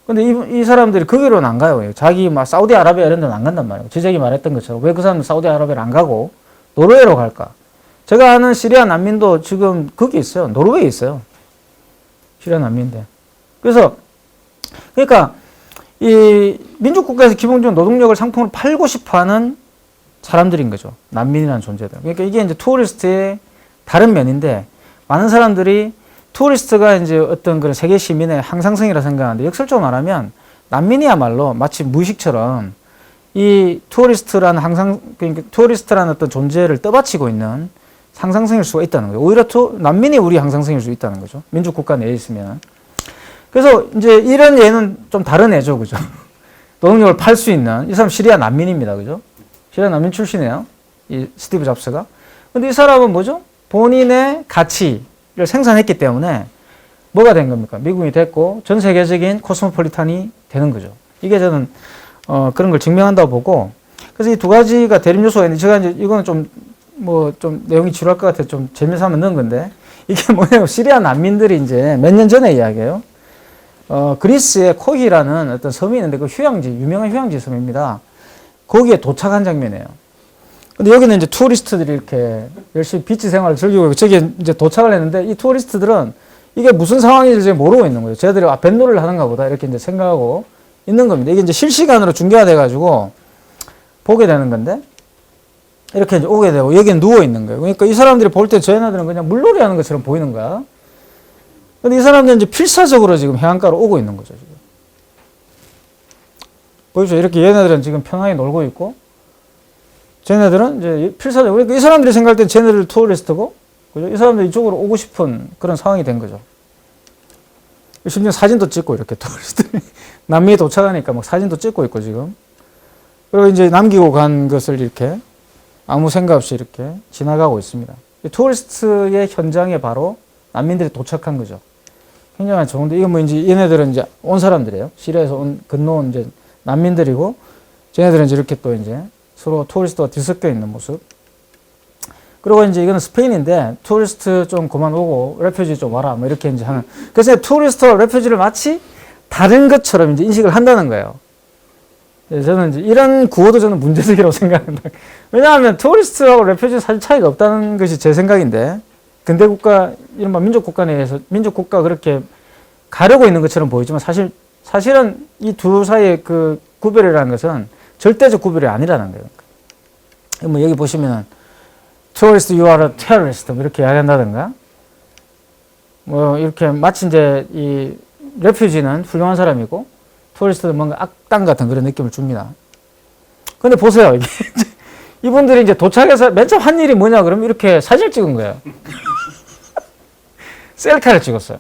근데 이 사람들이 거기로는 안 가요. 자기 사우디아라비아 이런 데는 안 간단 말이에요. 지적이 말했던 것처럼. 왜 그 사람들 사우디아라비아를 안 가고 노르웨이로 갈까? 제가 아는 시리아 난민도 지금 거기 있어요. 노르웨이에 있어요. 시리아 난민인데. 그러니까 이 민족 국가에서 기본적으로 노동력을 상품으로 팔고 싶어하는 사람들인 거죠. 난민이라는 존재들. 그러니까 이게 이제 투어리스트의 다른 면인데, 많은 사람들이 투어리스트가 이제 어떤 그런 세계 시민의 항상성이라 생각하는데, 역설적으로 말하면 난민이야말로 마치 무의식처럼 이 그러니까 투어리스트라는 어떤 존재를 떠받치고 있는 항상성일 수가 있다는 거죠. 오히려 난민이 우리 항상성일 수 있다는 거죠. 민족 국가 내에 있으면. 그래서 이제 이런 예는 좀 다른 애죠. 그죠? 노동력을 팔 수 있는, 이 사람 시리아 난민입니다. 그죠? 시리아 난민 출신이에요. 이 스티브 잡스가. 근데 이 사람은 뭐죠? 본인의 가치를 생산했기 때문에 뭐가 된 겁니까? 미국이 됐고 전 세계적인 코스모폴리탄이 되는 거죠. 이게 저는 그런 걸 증명한다고 보고, 그래서 이 두 가지가 대립 요소가 있는데, 제가 이제 이거는 좀 내용이 지루할 것 같아서 좀 재미삼아 넣은 건데, 이게 뭐냐면 시리아 난민들이 이제 몇 년 전에 이야기예요. 그리스의 코기라는 어떤 섬이 있는데, 그 유명한 휴양지 섬입니다. 거기에 도착한 장면이에요. 근데 여기는 이제 투어리스트들이 이렇게 열심히 비치 생활을 즐기고, 저기 이제 도착을 했는데, 이 투어리스트들은 이게 무슨 상황인지 모르고 있는 거예요. 쟤들이 뱃놀이를 하는가 보다 이렇게 이제 생각하고 있는 겁니다. 이게 이제 실시간으로 중계가 돼가지고 보게 되는 건데, 이렇게 이제 오게 되고 여기는 누워 있는 거예요. 그러니까 이 사람들이 볼 때 저 얘네들은 그냥 물놀이 하는 것처럼 보이는 거야. 근데 이 사람들은 이제 필사적으로 지금 해안가로 오고 있는 거죠, 지금. 보이죠? 이렇게 얘네들은 지금 편하게 놀고 있고, 쟤네들은 이제 필사적으로, 그러니까 이 사람들이 생각할 땐 쟤네들 투어리스트고, 그죠? 이 사람들이 이쪽으로 오고 싶은 그런 상황이 된 거죠. 심지어 사진도 찍고, 이렇게 투어리스트들이 남미에 도착하니까 막 사진도 찍고 있고, 지금. 그리고 이제 남기고 간 것을 이렇게 아무 생각 없이 이렇게 지나가고 있습니다. 이 투어리스트의 현장에 바로 난민들이 도착한 거죠. 굉장히 좋은데, 이거 뭐 이제 얘네들은 이제 온 사람들이에요. 시리아에서 건너온 이제 난민들이고, 쟤네들은 이제 이렇게 또 이제 서로 투어리스트와 뒤섞여 있는 모습. 그리고 이제 이거는 스페인인데 투리스트 좀 그만 오고 레퓨지 좀 와라 뭐 이렇게 이제 하는. 그래서 투리스트와 레퓨지를 마치 다른 것처럼 이제 인식을 한다는 거예요. 저는 이제 이런 구호도 저는 문제적이라고 생각합니다. 왜냐하면 투리스트하고 레퓨지 사실 차이가 없다는 것이 제 생각인데, 근대 국가, 이른바 민족 국가 내에서 민족 국가 그렇게 가려고 있는 것처럼 보이지만 사실은 이 둘 사이의 그 구별이라는 것은 절대적 구별이 아니라는 거예요. 뭐 여기 보시면은 tourist, you are a terrorist 뭐 이렇게 이야기한다든가, 뭐 이렇게 마치 이제 이 레퓨지는 훌륭한 사람이고 토리스트는 뭔가 악당 같은 그런 느낌을 줍니다. 근데 보세요. 이게 이분들이 이제 도착해서 맨 처음 한 일이 뭐냐 그러면 이렇게 사진을 찍은 거예요. 셀카를 찍었어요.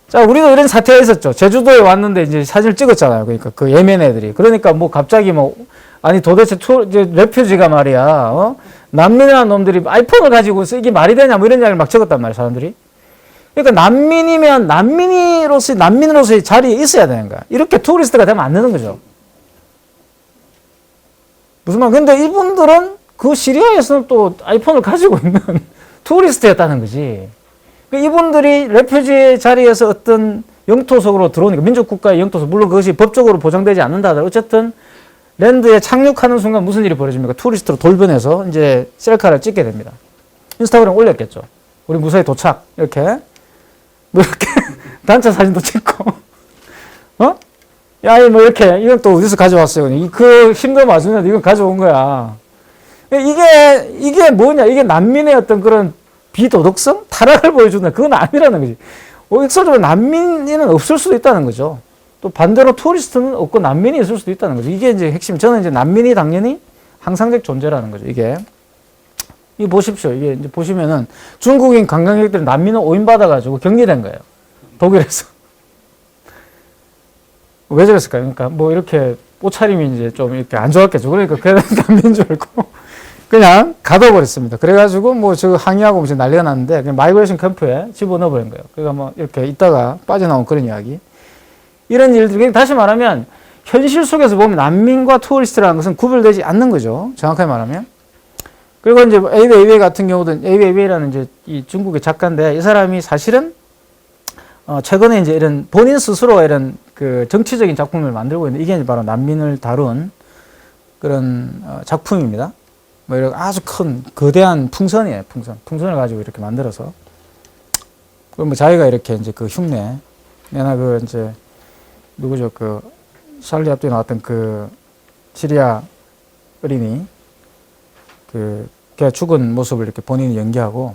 자, 우리도 이런 사태가 있었죠. 제주도에 왔는데 이제 사진을 찍었잖아요. 그러니까 그 예멘 애들이. 그러니까 뭐 갑자기 뭐, 아니 도대체 이제 레퓨지가 말이야, 난민이라는 놈들이 아이폰을 가지고 이게 말이 되냐 뭐 이런 이야기를 막 찍었단 말이에요, 사람들이. 그러니까 난민이면 난민으로서의 자리에 있어야 되는 거야. 이렇게 투리스트가 되면 안 되는 거죠. 무슨 말? 근데 이분들은 그 시리아에서는 또 아이폰을 가지고 있는 투리스트였다는 거지. 이분들이 레퓨지 자리에서 어떤 영토 속으로 들어오니까, 민족 국가의 영토 속, 물론 그것이 법적으로 보장되지 않는다 하더라도 어쨌든 랜드에 착륙하는 순간 무슨 일이 벌어집니까? 투리스트로 돌변해서 이제 셀카를 찍게 됩니다. 인스타그램 올렸겠죠. 우리 무사히 도착. 이렇게. 뭐 이렇게 단체 사진도 찍고, 야, 뭐 이렇게, 이건 또 어디서 가져왔어요? 그 힘든 와중에 이건 가져온 거야. 이게 뭐냐? 이게 난민의 어떤 그런 비도덕성? 타락을 보여준다. 그건 아니라는 거지. 역설적으로 난민은 없을 수도 있다는 거죠. 또 반대로 투리스트는 없고 난민이 있을 수도 있다는 거죠. 이게 이제 핵심. 저는 이제 난민이 당연히 항상적 존재라는 거죠. 이게. 이거 보십시오. 이게 이제 보시면은 중국인 관광객들은 난민을 오인받아가지고 격리된 거예요. 독일에서. 왜 저랬을까요? 그러니까 뭐 이렇게 옷차림이 이제 좀 이렇게 안 좋았겠죠. 그러니까 난민인 줄 알고 그냥 가둬버렸습니다. 그래가지고 뭐 저 항의하고 무슨 난리가 났는데 그냥 마이그레이션 캠프에 집어넣어버린 거예요. 그러니까 뭐 이렇게 있다가 빠져나온 그런 이야기. 이런 일들이, 다시 말하면 현실 속에서 보면 난민과 투리스트라는 것은 구별되지 않는 거죠. 정확하게 말하면. 그리고 이제 에이웨이웨이 같은 경우도, 에이웨이웨이라는 이제 이 중국의 작가인데, 이 사람이 사실은 최근에 이제 이런 본인 스스로 이런 그 정치적인 작품을 만들고 있는데, 이게 바로 난민을 다룬 그런 작품입니다. 뭐 이런 아주 큰 거대한 풍선이에요. 풍선을 가지고 이렇게 만들어서, 그럼 뭐 자기가 이렇게 이제 그 흉내, 내나 그 이제 누구죠? 그 샬리 압도에 나왔던 그 시리아 어린이, 걔 죽은 모습을 이렇게 본인이 연기하고,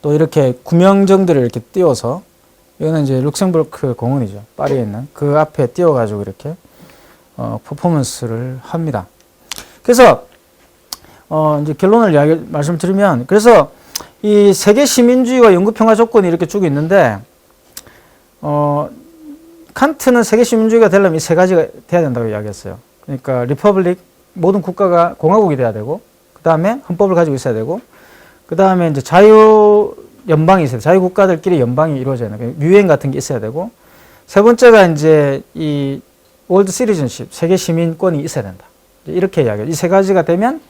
또 이렇게 구명정들을 이렇게 띄워서, 이거는 이제 룩셈부르크 공원이죠. 파리에 있는. 그 앞에 띄워가지고 이렇게, 퍼포먼스를 합니다. 그래서, 이제 결론을 말씀드리면, 그래서 이 세계 시민주의와 영구평화 조건이 이렇게 쭉 있는데, 칸트는 세계 시민주의가 되려면 이 세 가지가 돼야 된다고 이야기했어요. 그러니까, 리퍼블릭, 모든 국가가 공화국이 돼야 되고, 그 다음에 헌법을 가지고 있어야 되고, 그 다음에 이제 자유연방이 있어야 돼. 자유국가들끼리 연방이 이루어져야 돼. 유엔 같은 게 있어야 되고, 세 번째가 이제 이 월드 시리즌십, 세계 시민권이 있어야 된다. 이렇게 이야기해요. 이 세 가지가 되면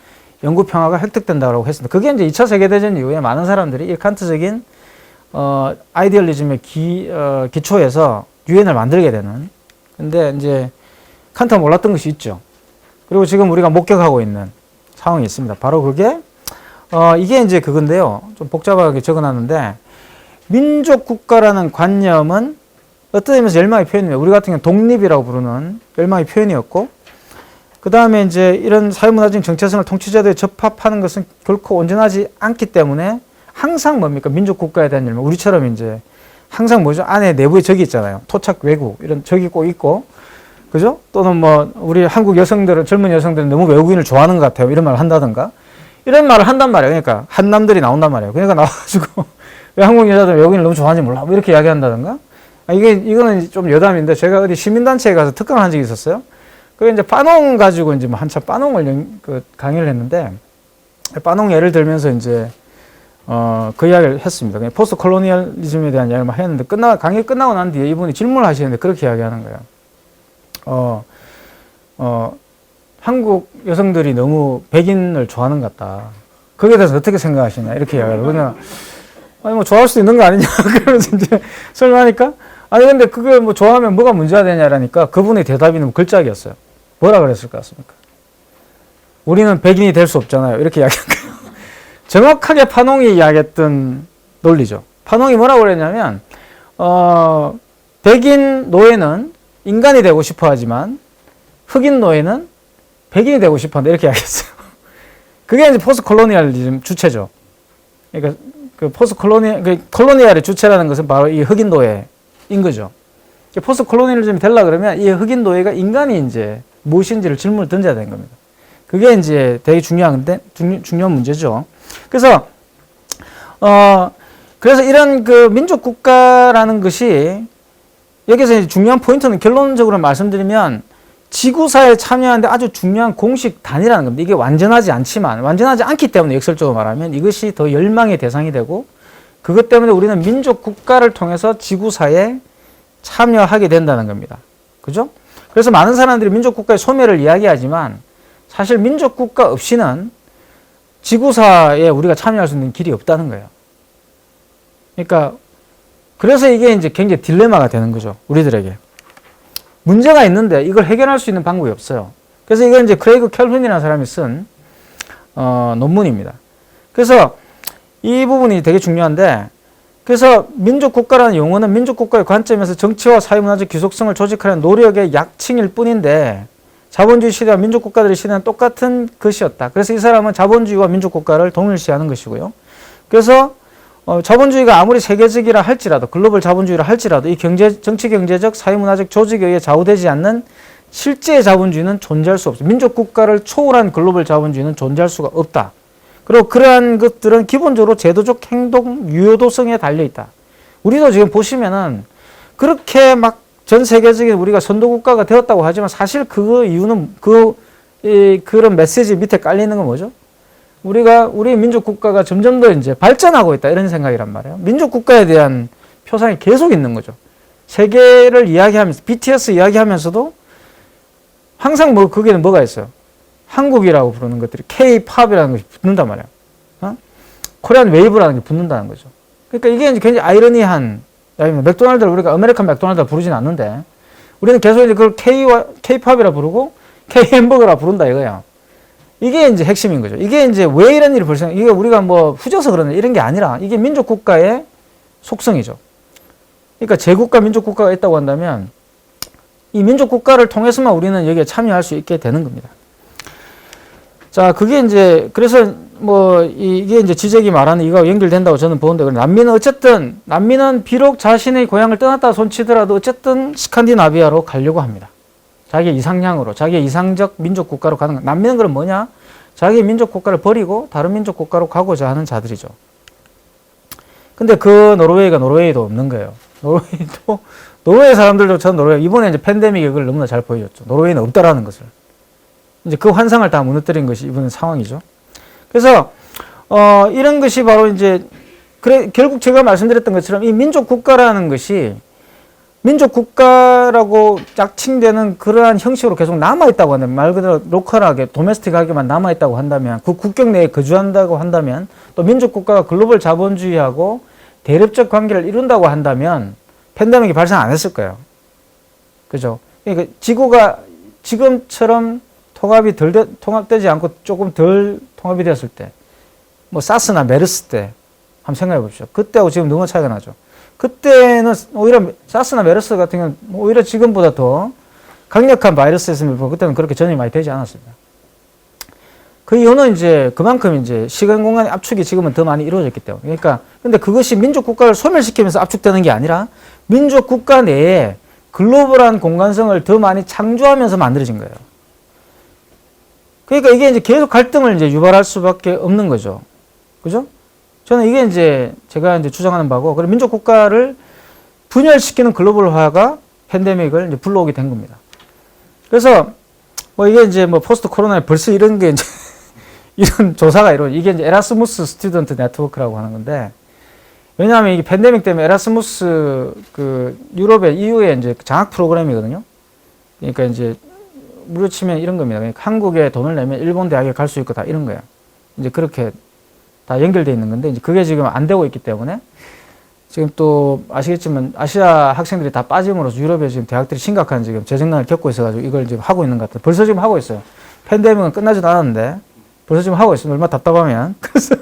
영구 평화가 획득된다고 했습니다. 그게 이제 2차 세계대전 이후에 많은 사람들이 이 칸트적인, 아이디얼리즘의 기초에서 유엔을 만들게 되는. 근데 이제 칸트가 몰랐던 것이 있죠. 그리고 지금 우리가 목격하고 있는 상황이 있습니다. 바로 그게, 이게 이제 그건데요. 좀 복잡하게 적어놨는데, 민족 국가라는 관념은 어떤 의미에서 열망의 표현이에요. 우리 같은 경우는 독립이라고 부르는 열망의 표현이었고, 그 다음에 이제 이런 사회문화적인 정체성을 통치자들에 접합하는 것은 결코 온전하지 않기 때문에 항상 뭡니까? 민족 국가에 대한 열망. 우리처럼 이제 항상 뭐죠? 안에 내부에 적이 있잖아요. 토착 외국, 이런 적이 꼭 있고, 그죠? 또는 뭐, 우리 한국 여성들은, 젊은 여성들은 너무 외국인을 좋아하는 것 같아요. 이런 말을 한다든가. 이런 말을 한단 말이에요. 그러니까, 한남들이 나온단 말이에요. 그러니까 나와가지고, 왜 한국 여자들 외국인을 너무 좋아하는지 몰라. 뭐 이렇게 이야기한다든가. 이거는 좀 여담인데, 제가 어디 시민단체에 가서 특강을 한 적이 있었어요. 그게 이제 빠농 가지고 이제 뭐 한참 빠농을 강의를 했는데, 빠농 예를 들면서 이제, 그 이야기를 했습니다. 그냥 포스트 콜로니얼리즘에 대한 이야기를 막 했는데, 강의 끝나고 난 뒤에 이분이 질문을 하시는데 그렇게 이야기하는 거예요. 한국 여성들이 너무 백인을 좋아하는 것 같다. 거기에 대해서 어떻게 생각하시냐 이렇게 이야기하고 그냥 아니 뭐 좋아할 수 있는 거 아니냐 그러면서 이제 설명하니까 아니 근데 그걸 뭐 좋아하면 뭐가 문제가 되냐라니까 그분의 대답이 너무 걸작이었어요. 뭐라 그랬을 것 같습니까? 우리는 백인이 될 수 없잖아요. 이렇게 이야기한 거예요. 정확하게 파농이 이야기했던 논리죠. 파농이 뭐라고 그랬냐면 백인 노예는 인간이 되고 싶어 하지만 흑인 노예는 백인이 되고 싶어 한다. 이렇게 이야기했어요. 그게 이제 포스트 콜로니얼리즘 주체죠. 그러니까 그 포스트 콜로니얼의 주체라는 것은 바로 이 흑인 노예인 거죠. 포스트 콜로니얼리즘이 되려 그러면 이 흑인 노예가 인간이 이제 무엇인지를 질문을 던져야 되는 겁니다. 그게 이제 되게 중요한 문제죠. 그래서 그래서 이런 그 민족 국가라는 것이 여기서 이제 중요한 포인트는 결론적으로 말씀드리면 지구사에 참여하는데 아주 중요한 공식 단위라는 겁니다. 이게 완전하지 않지만 완전하지 않기 때문에 역설적으로 말하면 이것이 더 열망의 대상이 되고 그것 때문에 우리는 민족 국가를 통해서 지구사에 참여하게 된다는 겁니다. 그죠? 그래서 많은 사람들이 민족 국가의 소멸을 이야기하지만 사실 민족 국가 없이는 지구사에 우리가 참여할 수 있는 길이 없다는 거예요. 그러니까 그래서 이게 이제 굉장히 딜레마가 되는 거죠. 우리들에게. 문제가 있는데 이걸 해결할 수 있는 방법이 없어요. 그래서 이건 이제 크레이그 켈빈이라는 사람이 쓴 논문입니다. 그래서 이 부분이 되게 중요한데 그래서 민족국가라는 용어는 민족국가의 관점에서 정치와 사회문화적 귀속성을 조직하려는 노력의 약칭일 뿐인데 자본주의 시대와 민족국가들의 시대는 똑같은 것이었다. 그래서 이 사람은 자본주의와 민족국가를 동일시하는 것이고요. 그래서 자본주의가 아무리 세계적이라 할지라도 글로벌 자본주의라 할지라도 이 정치 경제적 사회문화적 조직에 의해 좌우되지 않는 실제의 자본주의는 존재할 수 없어. 민족국가를 초월한 글로벌 자본주의는 존재할 수가 없다. 그리고 그러한 것들은 기본적으로 제도적 행동 유효도성에 달려있다. 우리도 지금 보시면은 그렇게 막 전 세계적인 우리가 선도국가가 되었다고 하지만 사실 그 이유는 그런 메시지 밑에 깔리는 건 뭐죠? 우리 민족국가가 점점 더 이제 발전하고 있다. 이런 생각이란 말이에요. 민족국가에 대한 표상이 계속 있는 거죠. 세계를 이야기하면서, BTS 이야기하면서도 항상 거기에는 뭐가 있어요? 한국이라고 부르는 것들이 K-팝이라는 것이 붙는단 말이에요. 코리안 웨이브라는 게 붙는다는 거죠. 그러니까 이게 이제 굉장히 아이러니한, 맥도날드를 우리가 아메리칸 맥도날드라 부르진 않는데, 우리는 계속 이제 그걸 K-팝이라 부르고, K-햄버거라 부른다 이거야. 이게 이제 핵심인 거죠. 이게 이제 왜 이런 일이 벌써, 이게 우리가 뭐 후져서 그러는 이런 게 아니라, 이게 민족국가의 속성이죠. 그러니까 제국가 민족국가가 있다고 한다면, 이 민족국가를 통해서만 우리는 여기에 참여할 수 있게 되는 겁니다. 자, 그게 이제, 그래서 이게 이제 지적이 말하는 이거와 연결된다고 저는 보는데, 난민은 비록 자신의 고향을 떠났다 손치더라도 어쨌든 스칸디나비아로 가려고 합니다. 자기의 이상향으로, 자기의 이상적 민족국가로 가는 거. 난민은 그럼 뭐냐? 자기의 민족국가를 버리고 다른 민족국가로 가고자 하는 자들이죠. 근데 그 노르웨이도 없는 거예요. 노르웨이 사람들도 이번에 이제 팬데믹이 그걸 너무나 잘 보여줬죠. 노르웨이는 없다라는 것을. 이제 그 환상을 다 무너뜨린 것이 이번 상황이죠. 그래서, 이런 것이 바로 이제, 결국 제가 말씀드렸던 것처럼 이 민족국가라는 것이 민족국가라고 짝칭되는 그러한 형식으로 계속 남아있다고 한다면, 말 그대로 로컬하게, 도메스틱하게만 남아있다고 한다면, 그 국경 내에 거주한다고 한다면, 또 민족국가가 글로벌 자본주의하고 대립적 관계를 이룬다고 한다면, 팬데믹이 발생 안 했을 거예요. 그죠? 그러니까 지구가 지금처럼 통합되지 않고 조금 덜 통합이 되었을 때, 사스나 메르스 때, 한번 생각해 보십시오. 그때하고 지금 너무 차이가 나죠. 그때는 오히려 사스나 메르스 같은 경우는 오히려 지금보다 더 강력한 바이러스였으면 그때는 그렇게 전염이 많이 되지 않았습니다. 그 이유는 이제 그만큼 이제 시간 공간의 압축이 지금은 더 많이 이루어졌기 때문에. 그러니까, 근데 그것이 민족 국가를 소멸시키면서 압축되는 게 아니라 민족 국가 내에 글로벌한 공간성을 더 많이 창조하면서 만들어진 거예요. 그러니까 이게 이제 계속 갈등을 이제 유발할 수밖에 없는 거죠. 그죠? 저는 이게 이제 제가 이제 주장하는 바고, 그리고 민족 국가를 분열시키는 글로벌화가 팬데믹을 이제 불러오게 된 겁니다. 그래서 이게 이제 포스트 코로나에 벌써 이런 게 이제 이런 조사가 이게 이제 에라스무스 스튜던트 네트워크라고 하는 건데, 왜냐하면 이게 팬데믹 때문에 에라스무스 유럽의 EU의 이제 장학 프로그램이거든요. 그러니까 이제 무료 치면 이런 겁니다. 그러니까 한국에 돈을 내면 일본 대학에 갈 수 있고 다 이런 거예요. 이제 그렇게 다 연결되어 있는 건데 이제 그게 지금 안 되고 있기 때문에 지금 또 아시겠지만 아시아 학생들이 다 빠짐으로써 유럽의 지금 대학들이 심각한 지금 재정난을 겪고 있어가지고 이걸 지금 하고 있는 것 같아요. 벌써 지금 하고 있어요. 팬데믹은 끝나지도 않았는데 벌써 지금 하고 있어요. 얼마나 답답하면. 그래서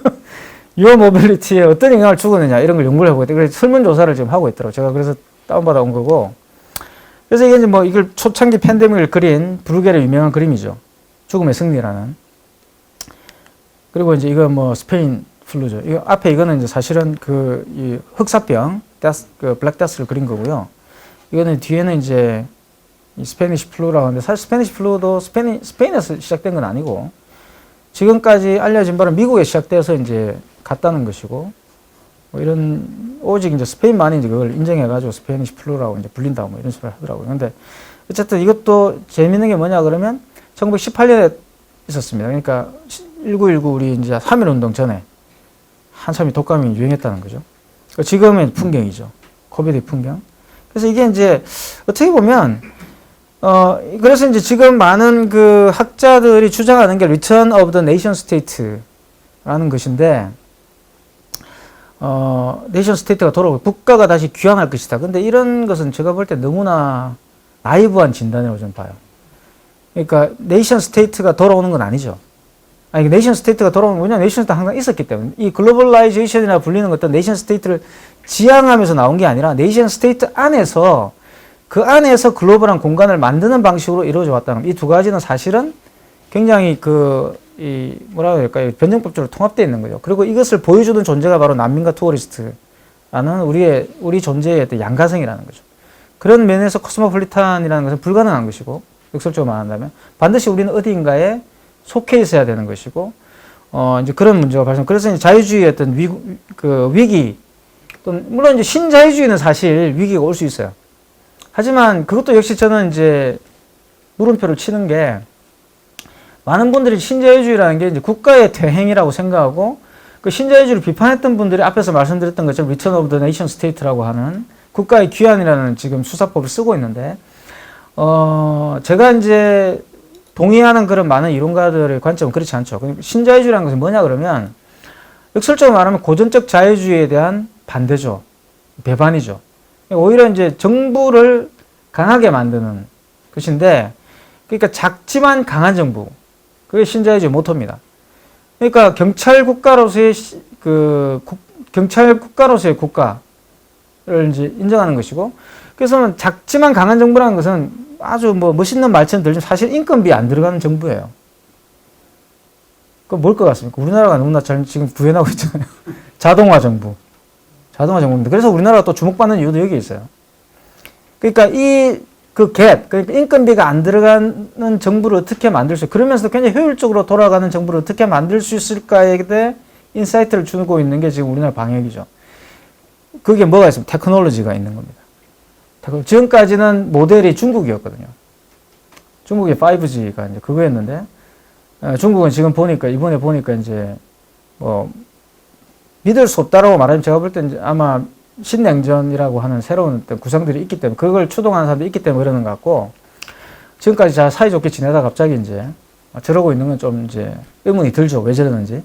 유어 모빌리티에 어떤 영향을 주느냐 이런 걸 연구를 해보겠다. 그래서 설문조사를 지금 하고 있더라고요. 제가 그래서 다운받아 온 거고. 그래서 이게 이제 뭐 이걸 초창기 팬데믹을 그린 브루겔의 유명한 그림이죠. 죽음의 승리라는. 그리고 이제 이거 뭐 스페인 플루죠. 이거 앞에 이거는 이제 사실은 이 흑사병, 그 블랙데스를 그린 거고요. 이거는 뒤에는 이제 이 스페니시 플루라고 하는데 사실 스페니시 플루도 스페인에서 시작된 건 아니고 지금까지 알려진 바는 미국에 시작돼서 이제 갔다는 것이고 뭐 이런 오직 이제 스페인만이 이제 그걸 인정해가지고 스페니시 플루라고 이제 불린다 뭐 이런 식으로 하더라고요. 근데 어쨌든 이것도 재밌는 게 뭐냐 그러면 1918년에 있었습니다. 그러니까 1919 우리 이제 3.1운동 전에 한참이 독감이 유행했다는 거죠. 지금의 풍경이죠. 코비드 풍경. 그래서 이게 이제 어떻게 보면 그래서 이제 지금 많은 그 학자들이 주장하는 게 Return of the Nation State라는 것인데, 네이션 스테이트가 돌아오고 국가가 다시 귀환할 것이다. 근데 이런 것은 제가 볼 때 너무나 나이브한 진단이라고 좀 봐요. 그러니까 네이션 스테이트가 돌아오는 건 아니죠. 아니, 네이션 스테이트가 돌아오는 거냐? 네이션 스테이트가 항상 있었기 때문에. 이 글로벌라이제이션이라 불리는 것도 네이션 스테이트를 지향하면서 나온 게 아니라 네이션 스테이트 안에서 그 안에서 글로벌한 공간을 만드는 방식으로 이루어져 왔다는 이 두 가지는 사실은 굉장히 뭐라 그럴까요? 변정법적으로 통합되어 있는 거죠. 그리고 이것을 보여주는 존재가 바로 난민과 투어리스트라는 우리 존재의 어떤 양가성이라는 거죠. 그런 면에서 코스모폴리탄이라는 것은 불가능한 것이고, 역설적으로 말한다면, 반드시 우리는 어디인가에 속해 있어야 되는 것이고, 이제 그런 문제가 발생. 그래서 이제 자유주의의 어떤 위기, 또는, 물론 이제 신자유주의는 사실 위기가 올 수 있어요. 하지만 그것도 역시 저는 이제 물음표를 치는 게, 많은 분들이 신자유주의라는 게 이제 국가의 퇴행이라고 생각하고, 그 신자유주의를 비판했던 분들이 앞에서 말씀드렸던 것처럼 Return of the Nation State라고 하는 국가의 귀환이라는 지금 수사법을 쓰고 있는데, 제가 이제 동의하는 그런 많은 이론가들의 관점은 그렇지 않죠. 신자유주의라는 것은 뭐냐 그러면, 역설적으로 말하면 고전적 자유주의에 대한 반대죠. 배반이죠. 오히려 이제 정부를 강하게 만드는 것인데, 그러니까 작지만 강한 정부. 그게 신자유주의 모토입니다. 그러니까 경찰 국가로서의 국가를 이제 인정하는 것이고, 그래서 작지만 강한 정부라는 것은 아주 뭐 멋있는 말처럼 들리지만 사실 인건비 안 들어가는 정부예요. 그 뭘 것 같습니까? 우리나라가 너무나 잘 지금 구현하고 있잖아요. 자동화 정부인데. 그래서 우리나라가 또 주목받는 이유도 여기 있어요. 그러니까 그러니까 인건비가 안 들어가는 정부를 어떻게 만들 수, 그러면서도 굉장히 효율적으로 돌아가는 정부를 어떻게 만들 수 있을까에 대해 인사이트를 주고 있는 게 지금 우리나라 방역이죠. 그게 뭐가 있습니까? 테크놀로지가 있는 겁니다. 지금까지는 모델이 중국이었거든요. 중국의 5G가 이제 그거였는데, 중국은 지금 이번에 보니까 이제, 믿을 수 없다라고 말하면 제가 볼 때 이제 아마 신냉전이라고 하는 새로운 어떤 구성들이 있기 때문에, 그걸 추동하는 사람들이 있기 때문에 그러는 것 같고, 지금까지 잘 사이좋게 지내다 갑자기 이제 저러고 있는 건 좀 이제 의문이 들죠. 왜 저러는지.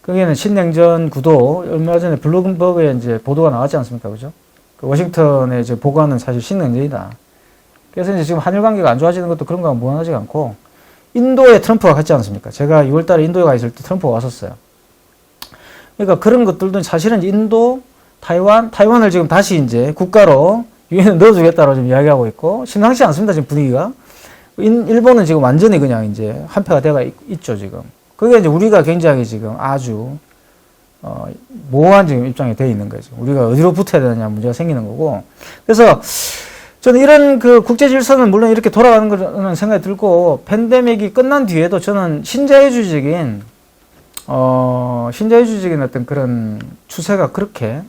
거기에는 신냉전 구도, 얼마 전에 블룸버그에 이제 보도가 나왔지 않습니까? 그죠? 워싱턴에 이제 보고하는 사실 신냉전이다. 그래서 이제 지금 한일 관계가 안 좋아지는 것도 그런 거랑 무관하지 않고, 인도에 트럼프가 갔지 않습니까? 제가 6월 달에 인도에 가 있을 때 트럼프가 왔었어요. 그러니까 그런 것들도 사실은 인도, 타이완을 지금 다시 이제 국가로 유엔에 넣어주겠다고 지금 이야기하고 있고, 심상치 않습니다, 지금 분위기가. 일본은 지금 완전히 그냥 이제 한패가 돼가 있죠, 지금. 그게 이제 우리가 굉장히 지금 아주, 모호한 지금 입장에 돼 있는 거죠. 우리가 어디로 붙어야 되느냐 문제가 생기는 거고. 그래서 저는 이런 그 국제 질서는 물론 이렇게 돌아가는 거라는 생각이 들고, 팬데믹이 끝난 뒤에도 저는 신자유주의적인 어떤 그런 추세가 그렇게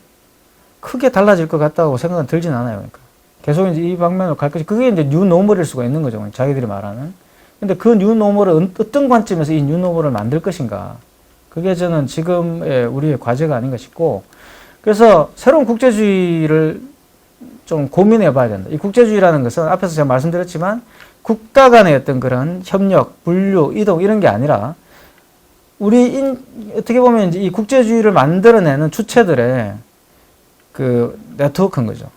크게 달라질 것 같다고 생각은 들진 않아요. 그러니까 계속 이제 이 방면으로 갈 것이, 그게 이제 뉴노멀일 수가 있는 거죠. 자기들이 말하는. 근데 그 뉴노멀을 어떤 관점에서 이 뉴노멀을 만들 것인가. 그게 저는 지금의 우리의 과제가 아닌가 싶고, 그래서 새로운 국제주의를 좀 고민해 봐야 된다. 이 국제주의라는 것은 앞에서 제가 말씀드렸지만 국가 간의 어떤 그런 협력, 분류, 이동 이런 게 아니라 어떻게 보면 이제 이 국제주의를 만들어내는 주체들의 그 네트워크인 거죠.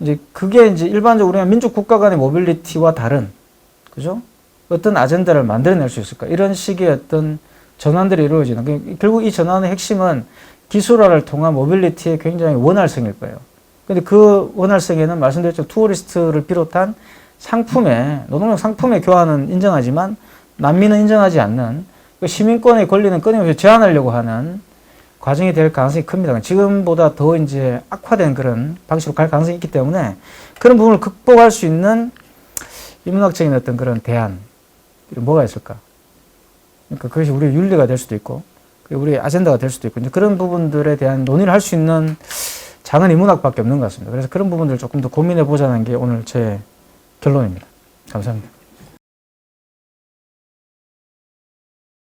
이제 그게 이제 일반적으로 우리가 민족 국가 간의 모빌리티와 다른, 그죠? 어떤 아젠다를 만들어낼 수 있을까? 이런 식의 어떤 전환들이 이루어지는, 결국 이 전환의 핵심은 기술화를 통한 모빌리티의 굉장히 원활성일 거예요. 근데 그 원활성에는 말씀드렸죠. 투어리스트를 비롯한 노동력 상품의 교환은 인정하지만 난민은 인정하지 않는 시민권의 권리는 끊임없이 제한하려고 하는 과정이 될 가능성이 큽니다. 지금보다 더 이제 악화된 그런 방식으로 갈 가능성이 있기 때문에 그런 부분을 극복할 수 있는 인문학적인 어떤 그런 대안, 뭐가 있을까? 그러니까 그것이 우리의 윤리가 될 수도 있고, 우리의 아젠다가 될 수도 있고, 이제 그런 부분들에 대한 논의를 할 수 있는 장은 인문학밖에 없는 것 같습니다. 그래서 그런 부분들을 조금 더 고민해 보자는 게 오늘 제 결론입니다. 감사합니다.